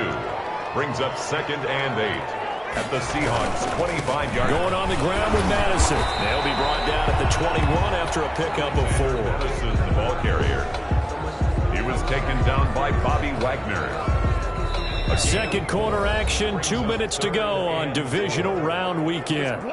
Speaker 2: Brings up 2nd and 8. At the Seahawks, 25-yard.
Speaker 3: Going on the ground with Madison. They'll be brought down at the 21 after a pickup of 4.
Speaker 2: Madison's the ball carrier. He was taken down by Bobby Wagner.
Speaker 3: Second quarter action, 2 minutes to go on divisional round weekend.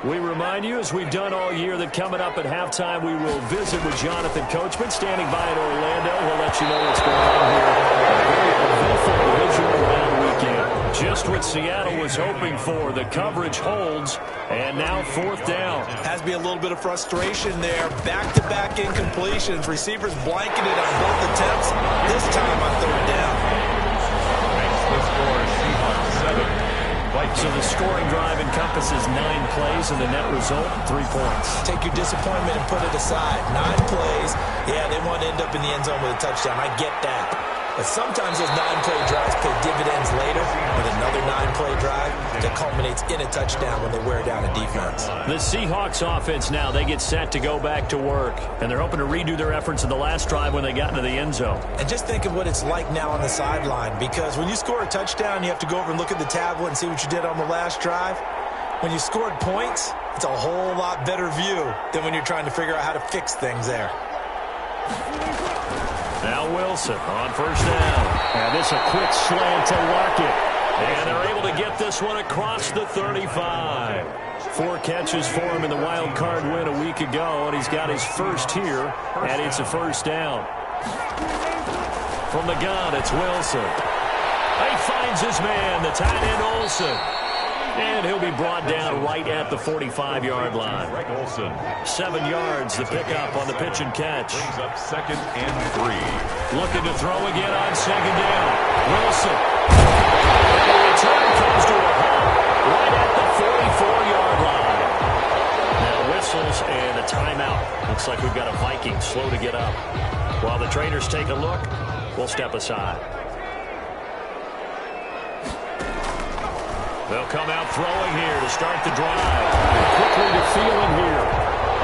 Speaker 3: We remind you, as we've done all year, that coming up at halftime, we will visit with Jonathan Coachman, standing by in Orlando. We'll let you know what's going on here. A very eventful divisional round weekend. Just what Seattle was hoping for. The coverage holds, and now 4th down.
Speaker 5: Has to be a little bit of frustration there. Back-to-back incompletions. Receivers blanketed on both attempts. This time on 3rd down.
Speaker 2: Makes the score Seahawks 7.
Speaker 3: So the scoring drive encompasses 9 plays, and the net result, 3 points.
Speaker 5: Take your disappointment and put it aside. 9 plays. Yeah, they want to end up in the end zone with a touchdown. I get that. But sometimes those 9-play drives pay dividends later with another 9-play drive that culminates in a touchdown when they wear down a defense.
Speaker 3: The Seahawks offense now, they get set to go back to work. And they're hoping to redo their efforts in the last drive when they got into the end zone.
Speaker 5: And just think of what it's like now on the sideline. Because when you score a touchdown, you have to go over and look at the tablet and see what you did on the last drive. When you scored points, it's a whole lot better view than when you're trying to figure out how to fix things there.
Speaker 3: Now Wilson on first down. And this a quick slant to Lockett. And they're able to get this one across the 35. 4 catches for him in the wild card win a week ago, and he's got his first here, and it's a first down. From the gun, it's Wilson. He finds his man, the tight end Olsen. And he'll be brought down right at the 45-yard line.
Speaker 2: Greg Olsen.
Speaker 3: 7 yards, the pickup on the pitch and catch.
Speaker 2: Brings up 2nd and 3.
Speaker 3: Looking to throw again on 2nd down. Wilson. And the return comes to a halt right at the 44-yard line. Now whistles and a timeout. Looks like we've got a Viking slow to get up. While the trainers take a look, we'll step aside. They'll come out throwing here to start the drive. Quickly to Thielen here.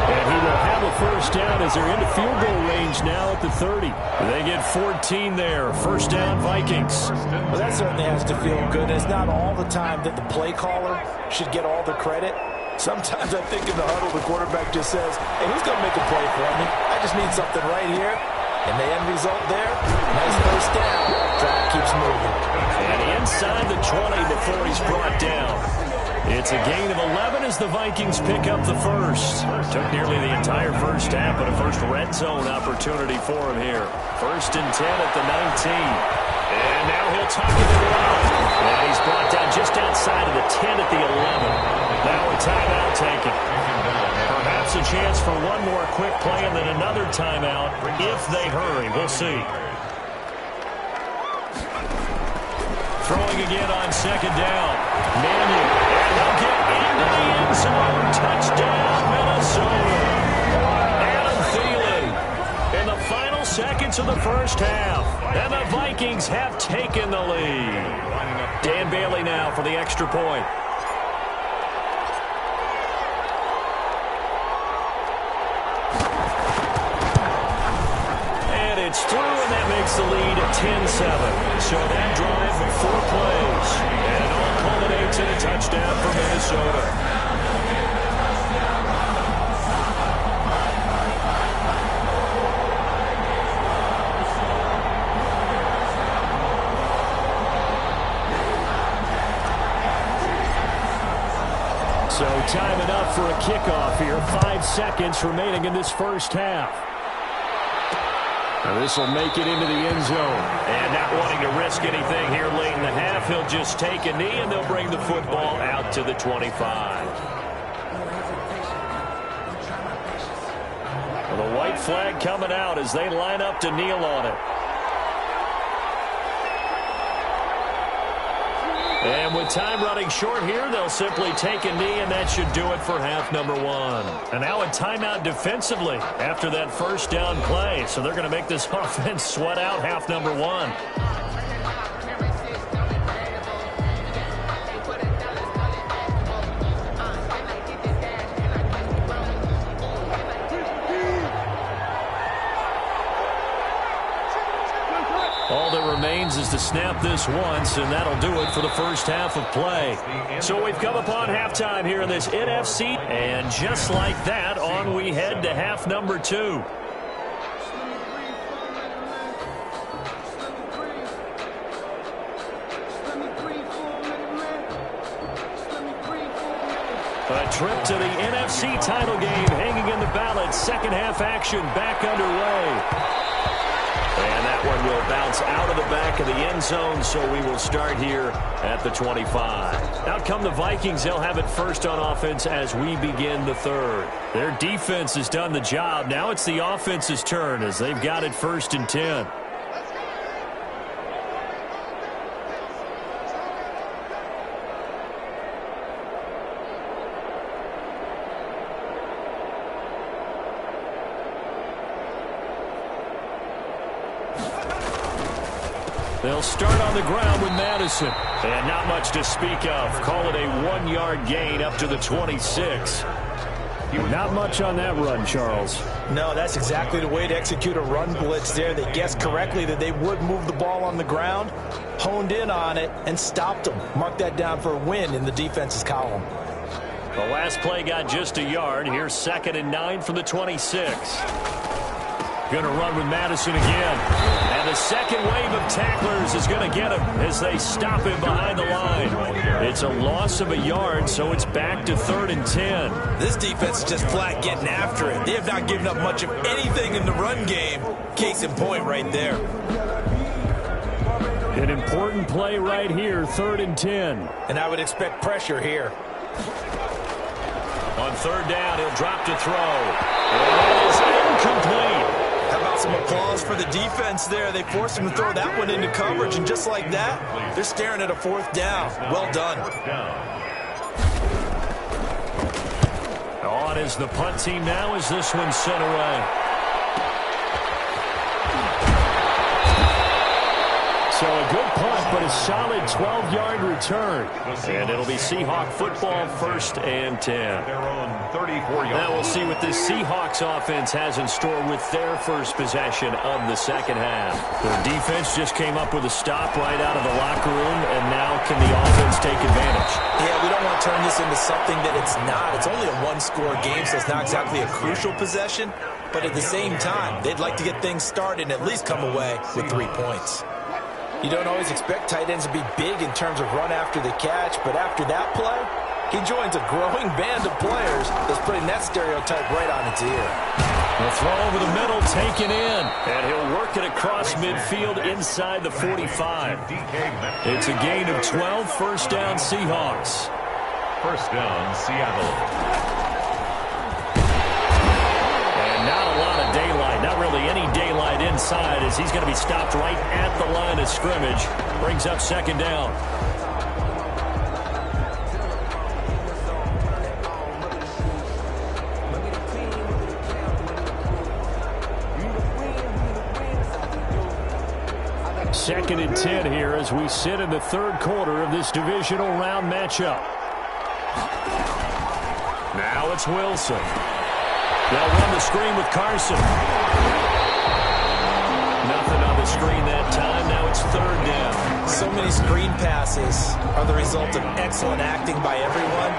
Speaker 3: And he will have a first down as they're into field goal range now at the 30. They get 14 there. First down, Vikings.
Speaker 5: Well, that certainly has to feel good. It's not all the time that the play caller should get all the credit. Sometimes I think in the huddle, the quarterback just says, hey, who's going to make a play for me? I just need something right here. And the end result there, nice first down. Drive keeps moving.
Speaker 3: And inside the 20 before he's brought down. It's a gain of 11 as the Vikings pick up the first. Took nearly the entire first half, but a first red zone opportunity for him here. 1st and 10 at the 19. And now he'll tuck it around. And he's brought down just outside of the 10 at the 11. Now a timeout taken. Perhaps a chance for one more quick play and then another timeout if they hurry. We'll see. Throwing again on 2nd down. Mannion. And they'll get into the end zone. Touchdown, Minnesota. Adam Thielen in the final seconds of the first half. And the Vikings have taken the lead. Dan Bailey now for the extra point. It's through, and that makes the lead 10-7. So that drive for 4 plays. And it all culminates in a touchdown for Minnesota. So time enough for a kickoff here. 5 seconds remaining in this first half. Now this will make it into the end zone.
Speaker 11: And not wanting to risk anything here late in the half, he'll just take a knee, and they'll bring the football out to the 25. Well, the white flag coming out as they line up to kneel on it. And with time running short here, they'll simply take a knee, and that should do it for half number one. And now a timeout defensively after that first down play. So they're going to make this offense sweat out half number one. All that remains is to snap this once, and that'll do it for the first half of play. So we've come upon halftime here in this NFC, and just like that, on we head to half number two. A trip to the NFC title game hanging in the balance. Second half action back underway. And that one will bounce out of the back of the end zone, so we will start here at the 25. Out come the Vikings. They'll have it first on offense as we begin the third. Their defense has done the job. Now it's the offense's turn as they've got it 1st and 10. They'll start on the ground with Madison. And not much to speak of. Call it a 1-yard gain up to the 26.
Speaker 3: Not much on that run, Charles.
Speaker 5: No, that's exactly the way to execute a run blitz there. They guessed correctly that they would move the ball on the ground, honed in on it, and stopped them. Mark that down for a win in the defense's column.
Speaker 11: The last play got just a yard. Here's 2nd and 9 from the 26. Going to run with Madison again. And the second wave of tacklers is going to get him as they stop him behind the line. It's a loss of a yard, so it's back to 3rd and 10.
Speaker 4: This defense is just flat getting after it. They have not given up much of anything in the run game. Case in point right there.
Speaker 3: An important play right here, 3rd and 10.
Speaker 5: And I would expect pressure here.
Speaker 11: On 3rd down, he'll drop to throw. And it is incomplete.
Speaker 4: How about some applause for the defense there? They forced him to throw that one into coverage, and just like that, they're staring at a 4th down. Well done.
Speaker 11: On is the punt team now as this one's sent away.
Speaker 3: So a good punt, but a solid 12-yard return.
Speaker 11: And it'll be Seahawk football, 1st and 10. Now we'll see what this Seahawks offense has in store with their first possession of the second half. Their defense just came up with a stop right out of the locker room, and now can the offense take advantage?
Speaker 4: Yeah, we don't want to turn this into something that it's not. It's only a one-score game, so it's not exactly a crucial possession. But at the same time, they'd like to get things started and at least come away with 3 points. You don't always expect tight ends to be big in terms of run after the catch, but after that play, he joins a growing band of players that's putting that stereotype right on its ear.
Speaker 11: The throw over the middle, taken in, and he'll work it across midfield inside the 45. It's a gain of 12, 1st down Seahawks.
Speaker 2: 1st down Seattle.
Speaker 11: Not a lot of daylight, not really any daylight inside as he's going to be stopped right at the line of scrimmage. Brings up 2nd down.
Speaker 3: Second and 10 here as we sit in the 3rd quarter of this divisional round matchup.
Speaker 11: Now it's Wilson. They'll run the screen with Carson. Nothing on the screen that time. Now it's 3rd down.
Speaker 4: So many screen passes are the result of excellent acting by everyone.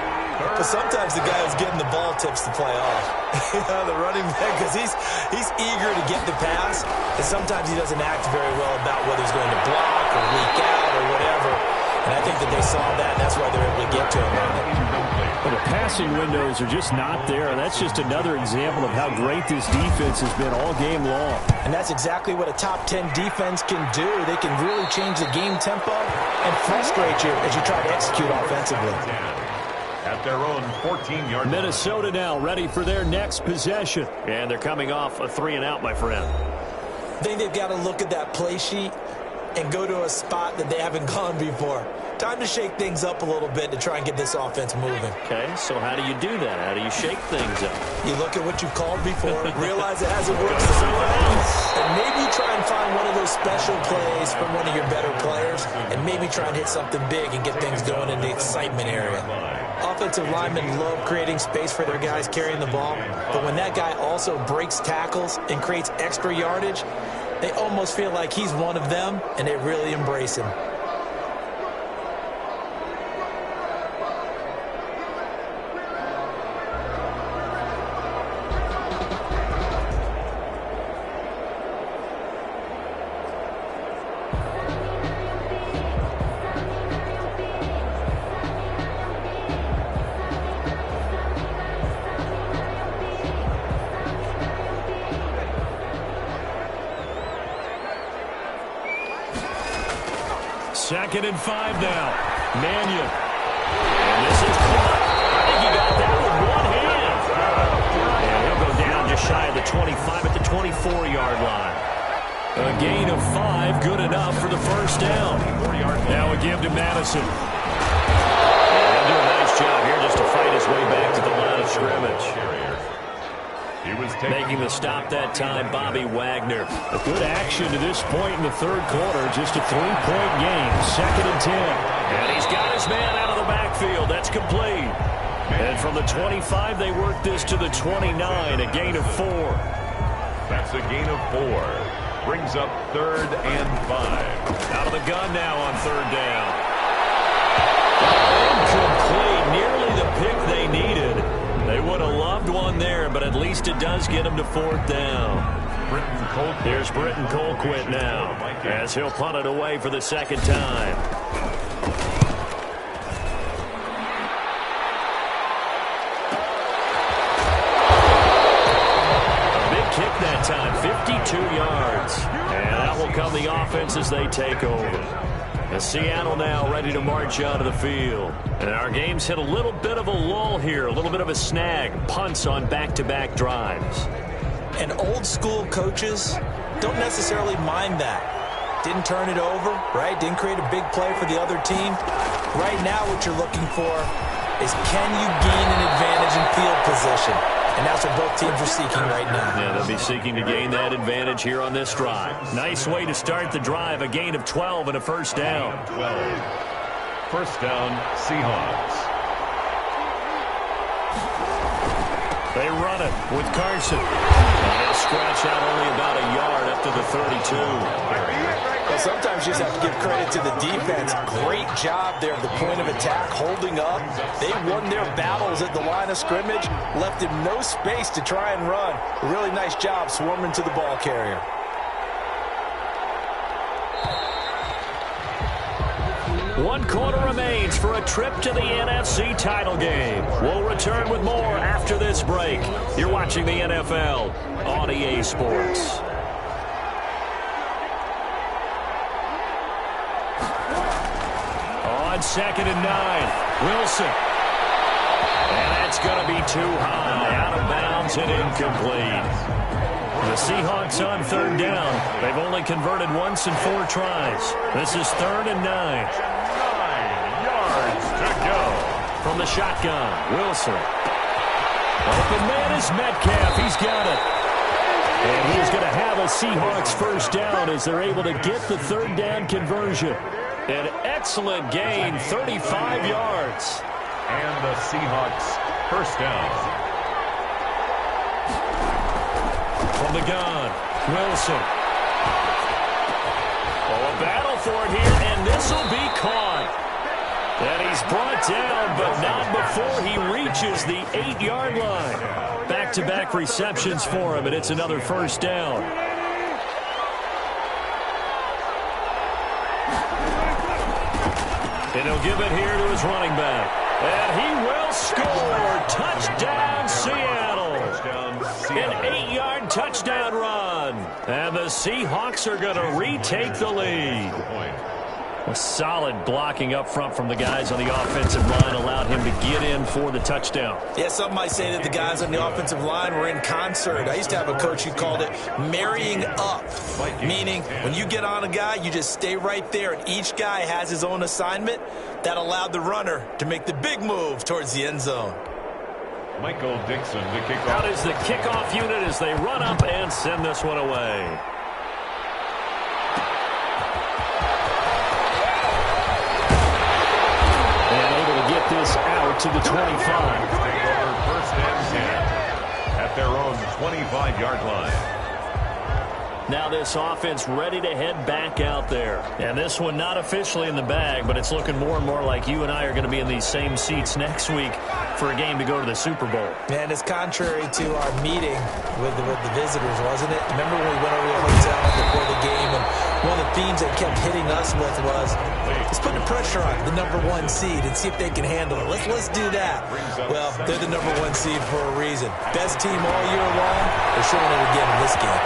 Speaker 4: But sometimes the guy who's getting the ball tips the play off. The running back, because he's eager to get the pass. And sometimes he doesn't act very well about whether he's going to block or leak out or whatever. And I think that they saw that, and that's why they're able to get to him on it.
Speaker 3: Well, the passing windows are just not there. That's just another example of how great this defense has been all game long.
Speaker 5: And that's exactly what a top 10 defense can do. They can really change the game tempo and frustrate you as you try to execute offensively.
Speaker 2: At their own 14-yard line.
Speaker 3: Minnesota now ready for their next possession. And they're coming off a 3-and-out, my friend.
Speaker 5: I think they've got to look at that play sheet and go to a spot that they haven't gone before. Time to shake things up a little bit to try and get this offense moving.
Speaker 11: Okay, so how do you do that? How do you shake things up?
Speaker 5: You look at what you've called before, realize it hasn't worked somewhere else, and maybe try and find one of those special plays from one of your better players, and maybe try and hit something big and get things going in the excitement area. Offensive linemen love creating space for their guys carrying the ball, but when that guy also breaks tackles and creates extra yardage, they almost feel like he's one of them, and they really embrace him.
Speaker 3: Second and 5 now. Mannion. And this is caught. I think he got that with one hand. And he'll go down just shy of the 25 at the 24-yard line. A gain of 5, good enough for the first down. Now a give to Madison. And he'll do a nice job here just to fight his way back to the line of scrimmage. Making the stop that time, Bobby Wagner. A good action to this point in the third quarter. Just a 3-point game. Second and 10. And he's got his man out of the backfield. That's complete. And from the 25, they work this to the 29. A gain of 4.
Speaker 2: That's a gain of 4. Brings up 3rd and 5.
Speaker 3: Out of the gun now on 3rd down. Incomplete. Nearly the pick they needed. They would have loved one there, but at least it does get them to 4th down. Here's Britton Colquitt now, as he'll punt it away for the second time. A big kick that time, 52 yards. And that will come the offense as they take over. And Seattle now ready to march out of the field. And our game's hit a little bit of a lull here, a little bit of a snag. Punts on back-to-back drives.
Speaker 5: And old-school coaches don't necessarily mind that. Didn't turn it over, right? Didn't create a big play for the other team. Right now what you're looking for is can you gain an advantage in field position? And that's what both teams are seeking right now.
Speaker 3: Yeah, they'll be seeking to gain that advantage here on this drive. Nice way to start the drive. A gain of 12 and a first down.
Speaker 2: 12. First down, Seahawks.
Speaker 3: They run it with Carson. And they'll scratch out only about a yard up to the 32.
Speaker 5: Well, sometimes you just have to give credit to the defense. Great job there at the point of attack, holding up. They won their battles at the line of scrimmage, left him no space to try and run. A really nice job swarming to the ball carrier.
Speaker 3: One quarter remains for a trip to the NFC title game. We'll return with more after this break. You're watching the NFL on EA Sports. On 2nd and 9, Wilson. And that's going to be too high, out of bounds and incomplete. The Seahawks on 3rd down. They've only converted once in 4 tries. This is 3rd and 9.
Speaker 2: 9 yards to go.
Speaker 3: From the shotgun, Wilson. Open man is Metcalf. He's got it. And he's going to have a Seahawks first down as they're able to get the 3rd down conversion. An excellent gain, 35 yards.
Speaker 2: And the Seahawks first down.
Speaker 3: From the gun, Wilson. Oh, a battle for it here, and this will be caught. And he's brought down, but not before he reaches the 8-yard line. Back-to-back receptions for him, and it's another first down. And he'll give it here to his running back.
Speaker 11: And he will score. Touchdown, Seattle. An 8-yard touchdown run. And the Seahawks are going to retake the lead. A solid blocking up front from the guys on the offensive line allowed him to get in for the touchdown.
Speaker 4: Yeah, some might say that the guys on the offensive line were in concert. I used to have a coach who called it marrying up, meaning when you get on a guy, you just stay right there, and each guy has his own assignment. That allowed the runner to make the big move towards the end zone.
Speaker 2: Michael Dixon to kick off.
Speaker 11: Out is the kickoff unit as they run up and send this one away. Get this out to the 25.
Speaker 2: First and 10 at their own 25-yard line.
Speaker 11: Now this offense ready to head back out there. And this one not officially in the bag, but it's looking more and more like you and I are going to be in these same seats next week for a game to go to the Super Bowl.
Speaker 4: And it's contrary to our meeting with the visitors, wasn't it? Remember when we went over to the hotel before the game, and one of the themes they kept hitting us with was, let's put the pressure on the #1 seed and see if they can handle it. Let's do that. Well, they're the #1 seed for a reason. Best team all year long. They're showing it again in this game.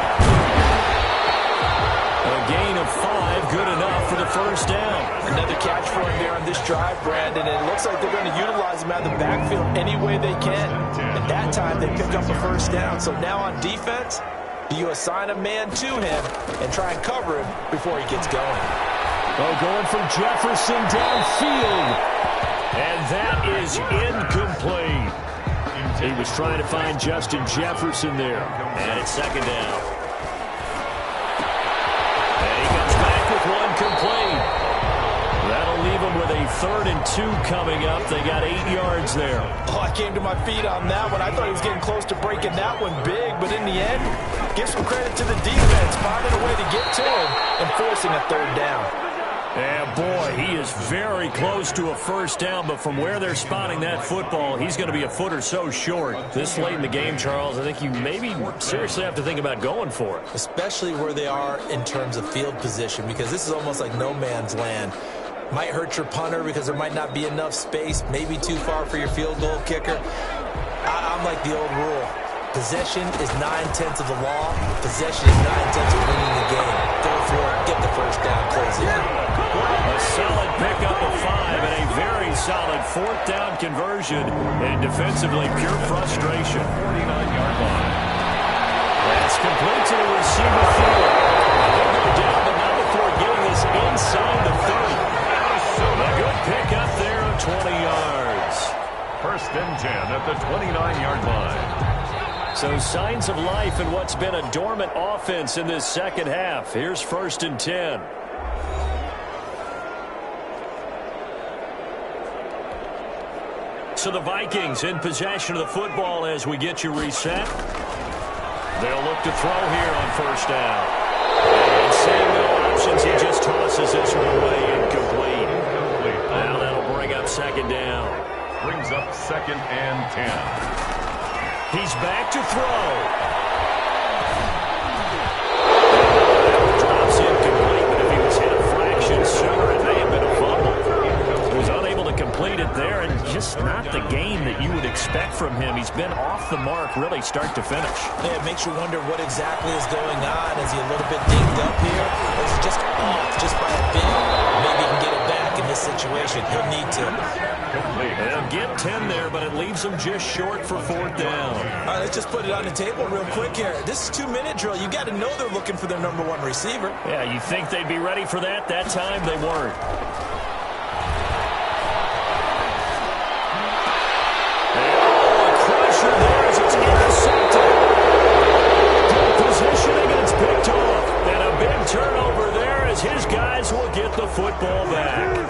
Speaker 11: A gain of 5, good enough for the first down.
Speaker 5: Another catch for him there on this drive, Brandon, and it looks like they're going to utilize him out of the backfield any way they can. And that time they pick up a first down. So now on defense, do you assign a man to him and try and cover him before he gets going?
Speaker 11: Oh, going from Jefferson downfield. And that is incomplete. He was trying to find Justin Jefferson there. And it's second down. One complete. That'll leave them with a 3rd and 2 coming up. They got 8 yards there.
Speaker 5: Oh, I came to my feet on that one. I thought he was getting close to breaking that one big, but in the end, give some credit to the defense, finding a way to get to him and forcing a 3rd down.
Speaker 11: Yeah, boy, he is very close to a first down, but from where they're spotting that football, he's going to be a foot or so short. This late in the game, Charles, I think you maybe seriously have to think about going for it.
Speaker 4: Especially where they are in terms of field position, because this is almost like no man's land. Might hurt your punter because there might not be enough space, maybe too far for your field goal kicker. I'm like the old rule. Possession is 9/10 of the law. Possession is 9/10 of winning the game. Go for it, get the first down, close it out.
Speaker 11: A solid pickup of 5 and a very solid 4th down conversion, and defensively pure frustration.
Speaker 2: 49-yard line.
Speaker 11: That's complete to the receiver field. They'll go down, but not before getting this inside the 30. A good pickup there of 20 yards.
Speaker 2: First and 10 at the 29-yard line.
Speaker 11: So signs of life in what's been a dormant offense in this second half. Here's 1st and 10. So the Vikings in possession of the football as we get you reset. They'll look to throw here on 1st down. And seeing no options, he just tosses this one away incomplete. Now that'll bring up 2nd down.
Speaker 2: Brings up 2nd and 10.
Speaker 11: He's back to throw. Drops incomplete, but if he was hit a fraction sooner, it may have been a fumble. He was unable to complete it there, and just not the game that you would expect from him. He's been off the mark really start to finish.
Speaker 4: Yeah, it makes you wonder what exactly is going on. Is he a little bit dinged up here? Or is he just off just by a bit? Maybe he can get it back in this situation. He'll need to.
Speaker 11: They'll get 10 there, but it leaves them just short for 4th down.
Speaker 4: All right, let's just put it on the table real quick here. This is 2-minute drill. You got to know they're looking for their #1 receiver.
Speaker 11: Yeah, you think they'd be ready for that? That time they weren't. Oh, a crusher there as it's intercepted. Good positioning, and it's picked off. And a big turnover there as his guys will get the football back.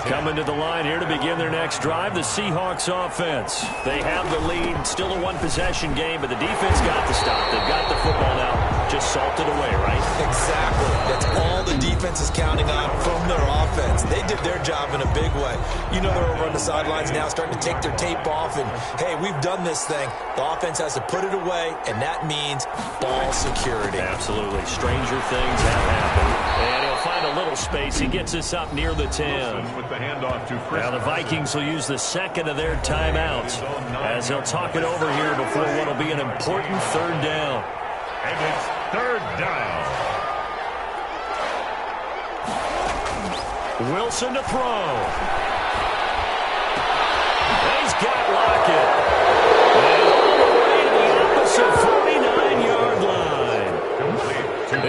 Speaker 11: Coming to the line here to begin their next drive, the Seahawks offense. They have the lead, still a 1-possession game, but the defense got the stop. They've got the football now, just salted away, right?
Speaker 4: Exactly. That's all the defense is counting on from their offense. They did their job in a big way. You know they're over on the sidelines now starting to take their tape off, and, hey, we've done this thing. The offense has to put it away, and that means ball security.
Speaker 11: Absolutely. Stranger things have happened. And he'll find a little space. He gets us up near the 10.
Speaker 2: handoff to Chris.
Speaker 3: Now the Vikings will use the second of their timeouts as they'll talk it over here before what will be an important third down.
Speaker 2: And it's third down.
Speaker 3: Wilson to throw. He's got Lockett. And all the way to the opposite 49-yard line.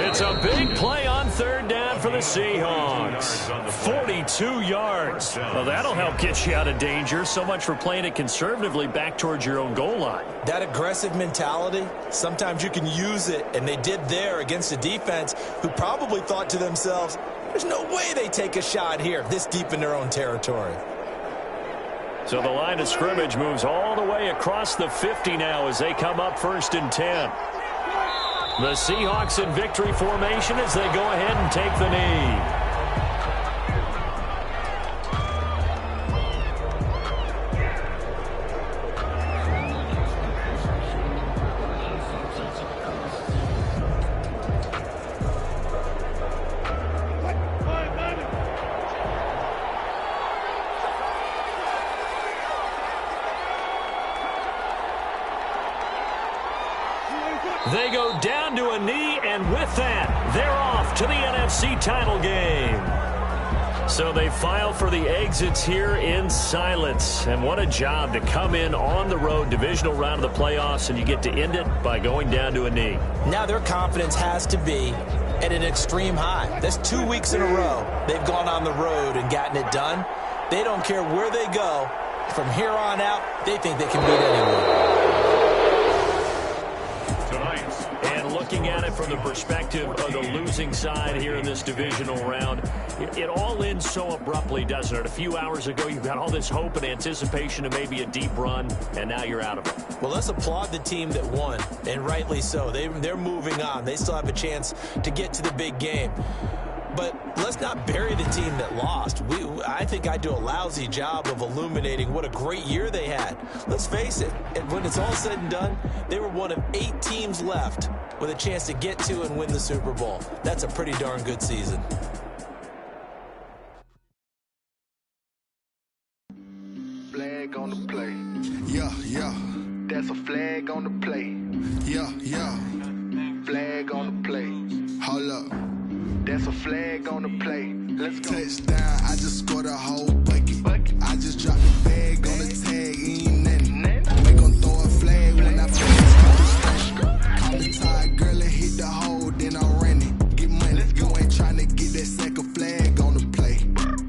Speaker 3: It's a big play on third down for the Seahawks. 42 yards. Well, that'll help get you out of danger. So much for playing it conservatively back towards your own goal line.
Speaker 4: That aggressive mentality, sometimes you can use it, and they did there against a defense who probably thought to themselves, there's no way they take a shot here this deep in their own territory.
Speaker 3: So the line of scrimmage moves all the way across the 50 now as they come up 1st and 10. The Seahawks in victory formation as they go ahead and take the knee. They go down to a knee, and with that, they're off to the NFC title game. So they file for the exits here in silence. And what a job to come in on the road, divisional round of the playoffs, and you get to end it by going down to a knee.
Speaker 4: Now their confidence has to be at an extreme high. That's 2 weeks in a row they've gone on the road and gotten it done. They don't care where they go. From here on out, they think they can beat anyone.
Speaker 3: Looking at it from the perspective of the losing side here in this divisional round, it all ends so abruptly, doesn't it? A few hours ago, you've got all this hope and anticipation of maybe a deep run, and now you're out of it.
Speaker 4: Well, let's applaud the team that won, and rightly so. They're moving on. They still have a chance to get to the big game. But let's not bury the team that lost. I think I do a lousy job of illuminating what a great year they had. Let's face it, when it's all said and done, they were one of 8 teams left with a chance to get to and win the Super Bowl. That's a pretty darn good season.
Speaker 12: Flag on the play. Yeah, yeah. That's a flag on the play. Yeah, yeah. Flag on the play. Hold up. That's a flag on the play. Let's go. Touchdown, I just scored a whole bucket. I just dropped the bag on the tag, ain't nothing. Make them throw a flag when I pass. Call me tired, girl, and hit the hole, then I'm running. Get money, you ain't tryna get that second flag on the play.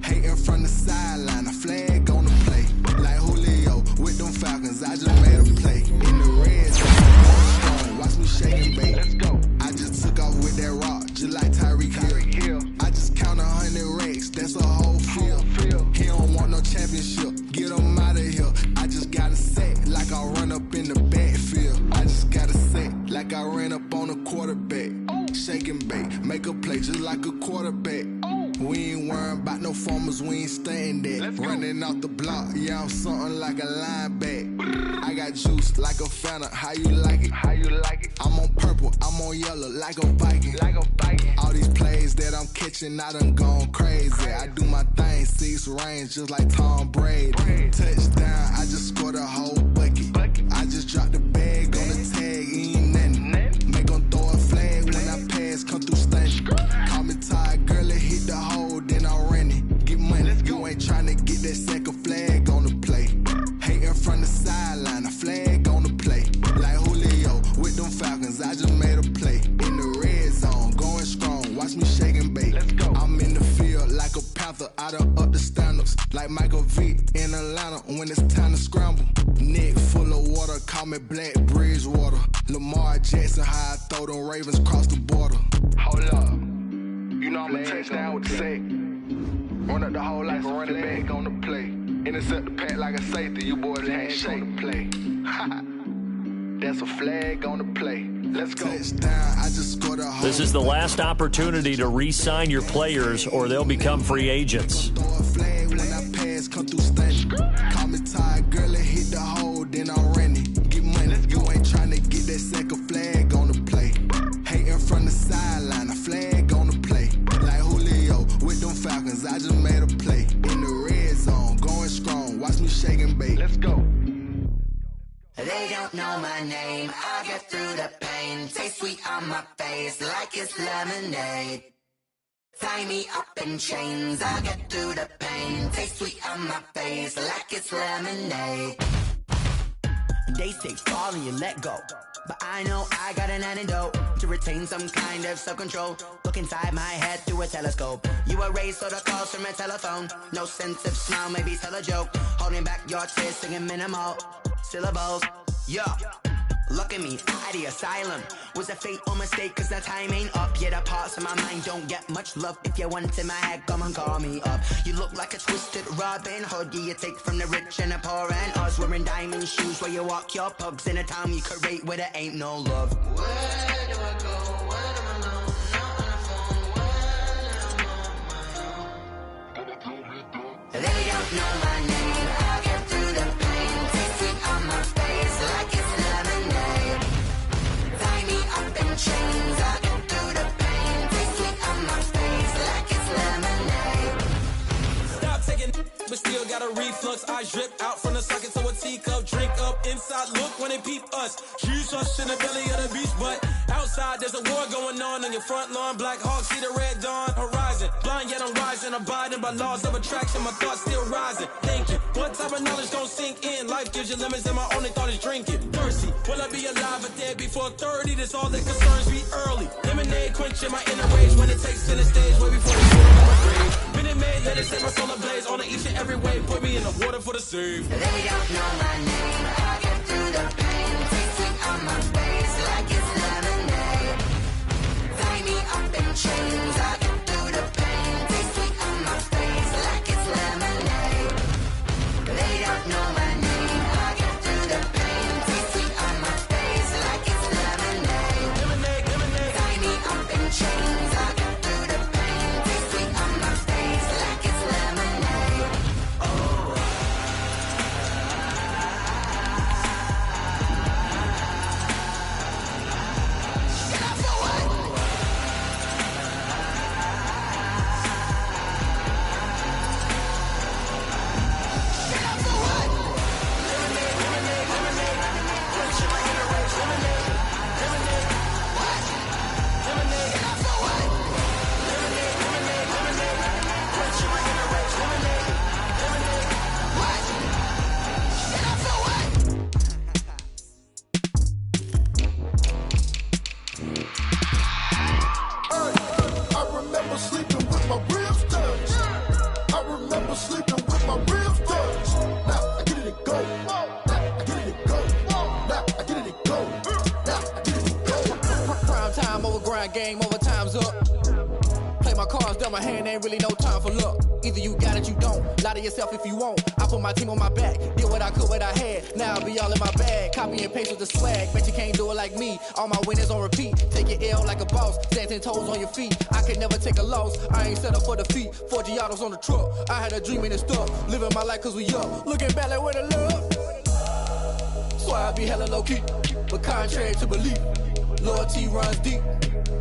Speaker 12: Hating from the sideline, a flag on the play. Like Julio with them Falcons, I just made a play. In the red zone, watch me shake and bake. Let's go. I just took off with that rock, just like Tyreek Hill. I just count 100 racks, that's a whole field. He don't want no championship, get him out of here. I just got a set, like I run up in the backfield. I just got a set, like I ran up on a quarterback. Shake and bake, make a play just like a quarterback. We ain't worrying about no formers, we ain't staying there. Running out the block, yeah, I'm something like a lineback. I got juice like a Fanta, how you like it? How you like it? I'm on purple, I'm on yellow, like a Viking. Like a Viking. All these plays that I'm catching, I done gone crazy. I do my thing, 6 range, just like Tom Brady. Touchdown, I just scored a whole bucket. I just dropped the bag on the tag, ain't nothing. Make them throw a flag when I pass, come through stunning. Call me tired, girl, and hit the hole, then I'm running. Get money, you ain't tryna get that second flag on the play. Hating from the sideline, a flag on the play. Like Julio with them Falcons, I just made a play. In the red zone, going strong, watch me shake and bake. I'm in the field like a Panther, I done up the standards. Like Michael Vick in Atlanta when it's time to scramble. Neck full of water, call me Black Bridgewater. Lamar Jackson, how I throw them Ravens cross the border. Hold up, you know I'm a touchdown with the sack. Run up the hole like a running back on the play. Intercept the pack like a safety, you boys ain't shake the play. That's a flag on the play. Let's go. Touchdown, I just scored a whole.
Speaker 3: This is the last opportunity to re-sign your players or they'll become free agents.
Speaker 12: Throw a flag when I pass, come through stunning. Call me tired, girl, and hit the hole, then I'm running. Get money, you ain't tryna get that second flag on the play. Hating from the sideline, a flag on the play. Like Julio with them Falcons, I just made a play. In the red banging bait. Let's go.
Speaker 13: They don't know my name, I'll get through the pain. Taste sweet on my face like it's lemonade. Tie me up in chains, I'll get through the pain. Taste sweet on my face like it's lemonade. They say fall and you let go, but I know I got an antidote to retain some kind of self-control. Look inside my head through a telescope. You erase all the calls from a telephone. No sense of smile, maybe tell a joke. Holding back your tears, singing minimal syllables. Yeah, look at me, out the asylum. Was a fate or mistake, cause the time ain't up. Yet the parts of my mind don't get much love. If you want in my head, come and call me up. You look like a twisted Robin Hood. You take from the rich and the poor and us. Wearing diamond shoes where you walk your pugs in a town you create where there ain't no love. Where do I go? Where do I know? Not on the phone. When I'm on my own. They don't know my name. I'll get through the pain. Taste sweet on my face like it's lemonade. Tie me up in chains. I'll get through the pain. Taste sweet on my face like it's lemonade.
Speaker 14: Stop taking, but still got a reflux. I drip out from the socket to a teacup. Drink up inside, look when they peep us. Shoes us in the belly of the beach, but outside there's a war going on your front lawn. Black Hawk, see the red dawn horizon. Blind yet I'm rising, abiding by laws of attraction. My thoughts still rising, thinking what type of knowledge don't sink in. Life gives you limits and my only thought is drinking. Thirsty, will I be alive or dead before 30? That's all that concerns me early. Lemonade quenching my inner rage when it takes center stage. Way before the shit on my grave. Been it made, let it set my soul ablaze. On each and every way, put me in the water for the save.
Speaker 13: They don't know my name, I'll get through the pain. Taste sweet on my face like it's lemonade. Tie me up in chains, I'll get through the pain. Taste sweet on my face like it's lemonade. They don't know my name, I'll get through the pain. Taste sweet on my face like it's lemonade.
Speaker 14: Lemonade, lemonade.
Speaker 13: Tie me up in chains, I'll get through the pain. Taste sweet on my face like it's lemonade.
Speaker 12: I remember sleeping with my ribs touched. I remember sleeping with my ribs touched. Now I get it to go. Now I get it to go. Now I get it to go. Now I get it to go.
Speaker 15: Prime time over grind game, overtime's up. Play my cards, dealt my hand, ain't really no time for luck. Either you got it, you don't. Lie to yourself if you won't. I put my team on my back, did what I could, what I had. Now I'll be all in my bag. Copy and paste with the swag. Bet you can't do it like me. All my winners on repeat. Take your L like a boss. Stand 10 toes on your feet. I can never take a loss. I ain't set up for defeat. 4 Giottos on the truck. I had a dream and it's stuck. Living my life cause we up. Looking back like where the love. So I be hella low key. But contrary to belief, loyalty runs deep.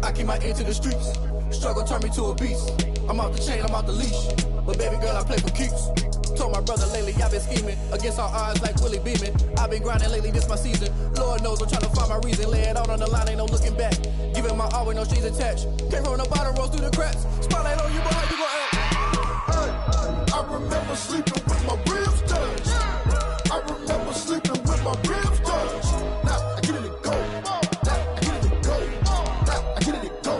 Speaker 15: I keep my ear to the streets. Struggle turned me to a beast. I'm off the chain, I'm off the leash. But baby girl, I play for keeps. Told my brother lately, I've been scheming. Against all odds like Willie Beeman. I've been grinding lately, this my season. Lord knows I'm trying to find my reason. Lay it out on the line, ain't no looking back. Giving my all with no strings attached. Came from the bottom, rose through the cracks. Spotlight on you, boy, how you gon' act?
Speaker 12: I remember sleeping with my ribs touched. I remember sleeping with my ribs touched. Now I get it to go. Now I get it to go. Now I get it to go.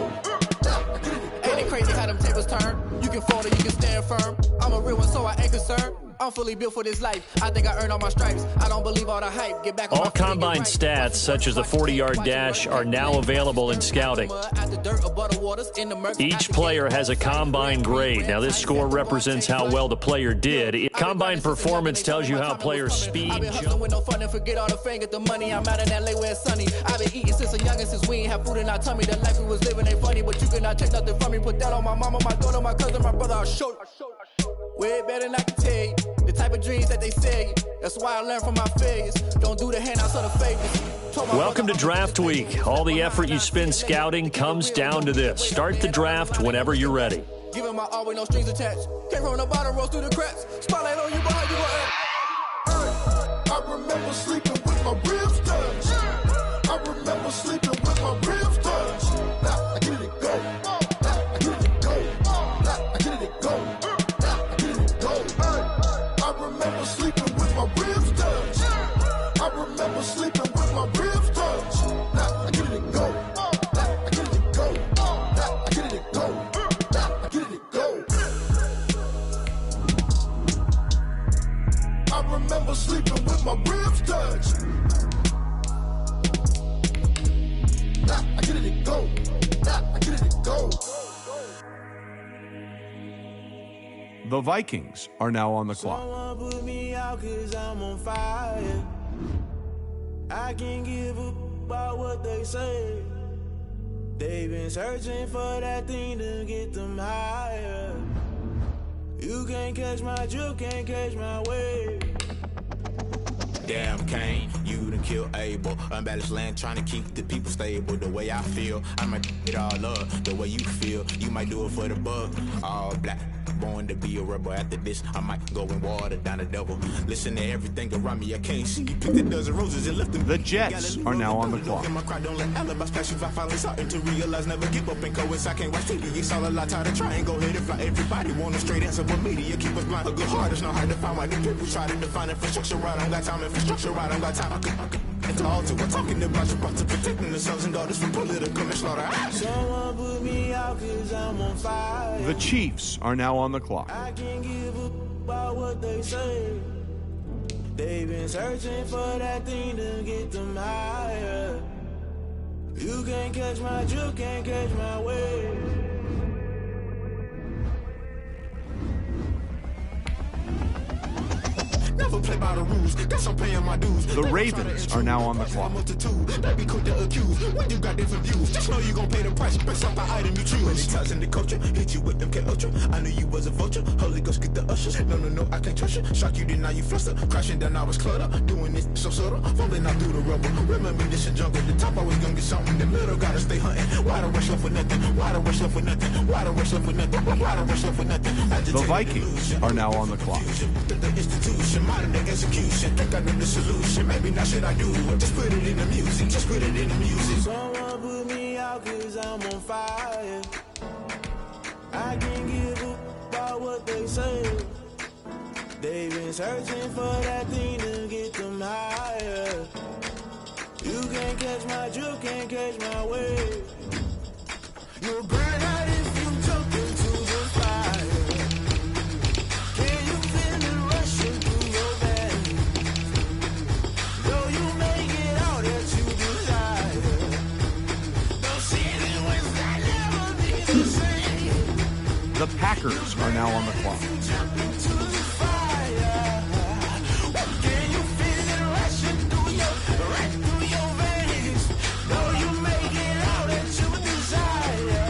Speaker 12: Now I get it to go.
Speaker 15: Ain't it crazy how them tables turn? You can fold or you can stand firm. I'm a real one, so I ain't concerned. I'm fully built for this life. I think I earned all my stripes. I don't believe all the hype. Get back on
Speaker 11: All combine stats, such as the 40-yard dash, are now available in scouting. Each player has a combine grade. Now, this score represents how well the player did. Combine performance tells you how players' speed.
Speaker 15: I've been hustling with no fun and forget all the fame, get the money. I'm out in LA where it's sunny. I've been eating since a youngin', since we ain't have food in our tummy. The life we was living ain't funny, but you cannot take nothing from me. Put that on my mama, my daughter, my cousin, my brother. I'll show you. Way better than I can tell you. The type of dreams that they sell you. That's why I learned from my failures. Don't do the handouts or the favors.
Speaker 11: Welcome to Draft Week. All the effort you spend scouting comes down to this. Start the draft whenever you're ready.
Speaker 15: Giving my all with no strings attached. Came from the bottom, rose through the cracks. Spotlight on you, boy, how you gon' act?
Speaker 12: sleeping with my ribs touched. Now I get it go. Now I get it go. Now I get it go. Now I get it go. I remember sleeping with my ribs touched. I remember sleeping with my ribs touched. Now I get it go. Now I get it go. Now I get it go. Now I get it go. I remember sleeping with my ribs touched. Now I get it go. Now I get it go.
Speaker 16: The Vikings are now on the clock.
Speaker 6: Someone put me out 'cause I'm on fire. I can't give up about what they say. They've been searching for that thing to get them higher. You can't catch my drift, can't catch my wave.
Speaker 7: Damn, Kane, you done killed Abel. Unbalanced land, trying to keep the people stable. The way I feel, I might it all up. The way you feel, you might do it for the bug. All black, born to be a rebel. After this, I might go and water down the devil. Listen to everything around me, I can't see. You picked a dozen roses and left them.
Speaker 16: The Jets are now on the clock.
Speaker 7: My cry don't let alibis pass you. I finally starting to realize, never give up and coast. I can't watch TV, it's all a lot. Tired of trying, go ahead and fly. Everybody want a straight answer, but media keep us blind. A good heart is not hard to find. Why the people try to define infrastructure right? I don't got time, infrastructure right, I don't got time. I could it's all to we're talking about your to protecting the sons and daughters from political manslaughter.
Speaker 6: Someone put me out 'cause I'm on fire.
Speaker 16: The Chiefs are now on the clock.
Speaker 6: I can't give up about what they say. They've been searching for that thing to get them higher. You can't catch my drift, can't catch my wave.
Speaker 7: Never play by the rules, guess I'm paying my dues.
Speaker 16: The Ravens are now on the clock.
Speaker 7: They be quick to accuse when you got different views. Just know you gon' pay the price based off the item you choose. Many times in the culture, hit you with MK Ultra. I knew you was a vulture. Holy Ghost get the ushers. No, I can't trust you. Shock you, then now you fluster. Crashing down, I was clutter. Doing this so subtle, falling out through the rubble. Remember this a jungle. The top always gonna get something. The middle gotta stay hunting. Why the rush left for nothing? Why the rush left for nothing? Why the rush left for nothing? Why the rush left for nothing?
Speaker 16: The Vikings are now on the clock.
Speaker 7: The institution, modern day execution. Think I know the solution. Maybe not should I do it? Just put it in the music. Just put it in the music.
Speaker 6: Someone put me out 'cause I'm on fire. I can't give up about what they say. They've been searching for that thing to get them higher. You can't catch my drift, can't catch my wave. You'll burn out if you jump into the fire. Can you feel it rushing through your veins? Though you make it all that you desire. Don't see it when I never be the same.
Speaker 16: The Packers are now on the clock.
Speaker 6: Jump into the fire. Can you feel it rushing through your veins? Though you make it all that you desire.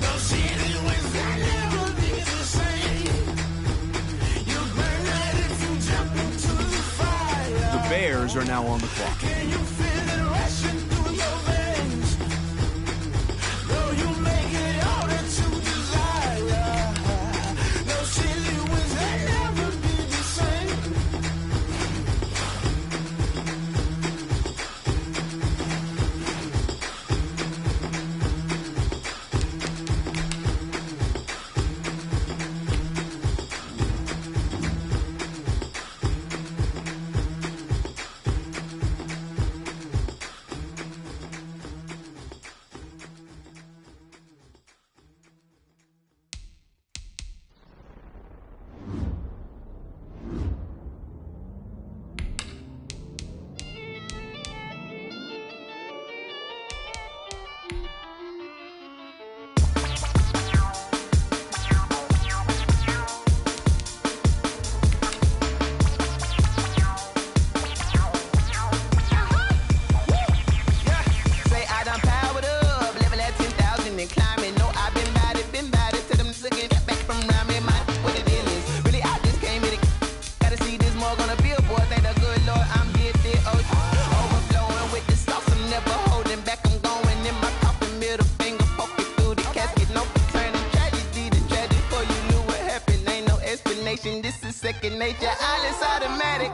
Speaker 6: Don't see it when I never be the same. You burn out if you jump into the fire.
Speaker 16: The Bears are now on the clock.
Speaker 6: Can you feel it rushing through your veins? Though you make it all that you desire. No silly wins, they never be the same. Say I done powered up, level at 10,000 and climbing. No, I've been bad it to them looking back from around me. My what the deal is. Really, I just came here to gotta see this more gonna be a boy. Thank the good Lord, I'm gifted. Overflowing with the sauce, I'm never holding back. I'm going in my coffin, middle finger poking through the casket. No turning tragedy to tragedy. Before you knew what happened, ain't no explanation. This is second nature. All is automatic.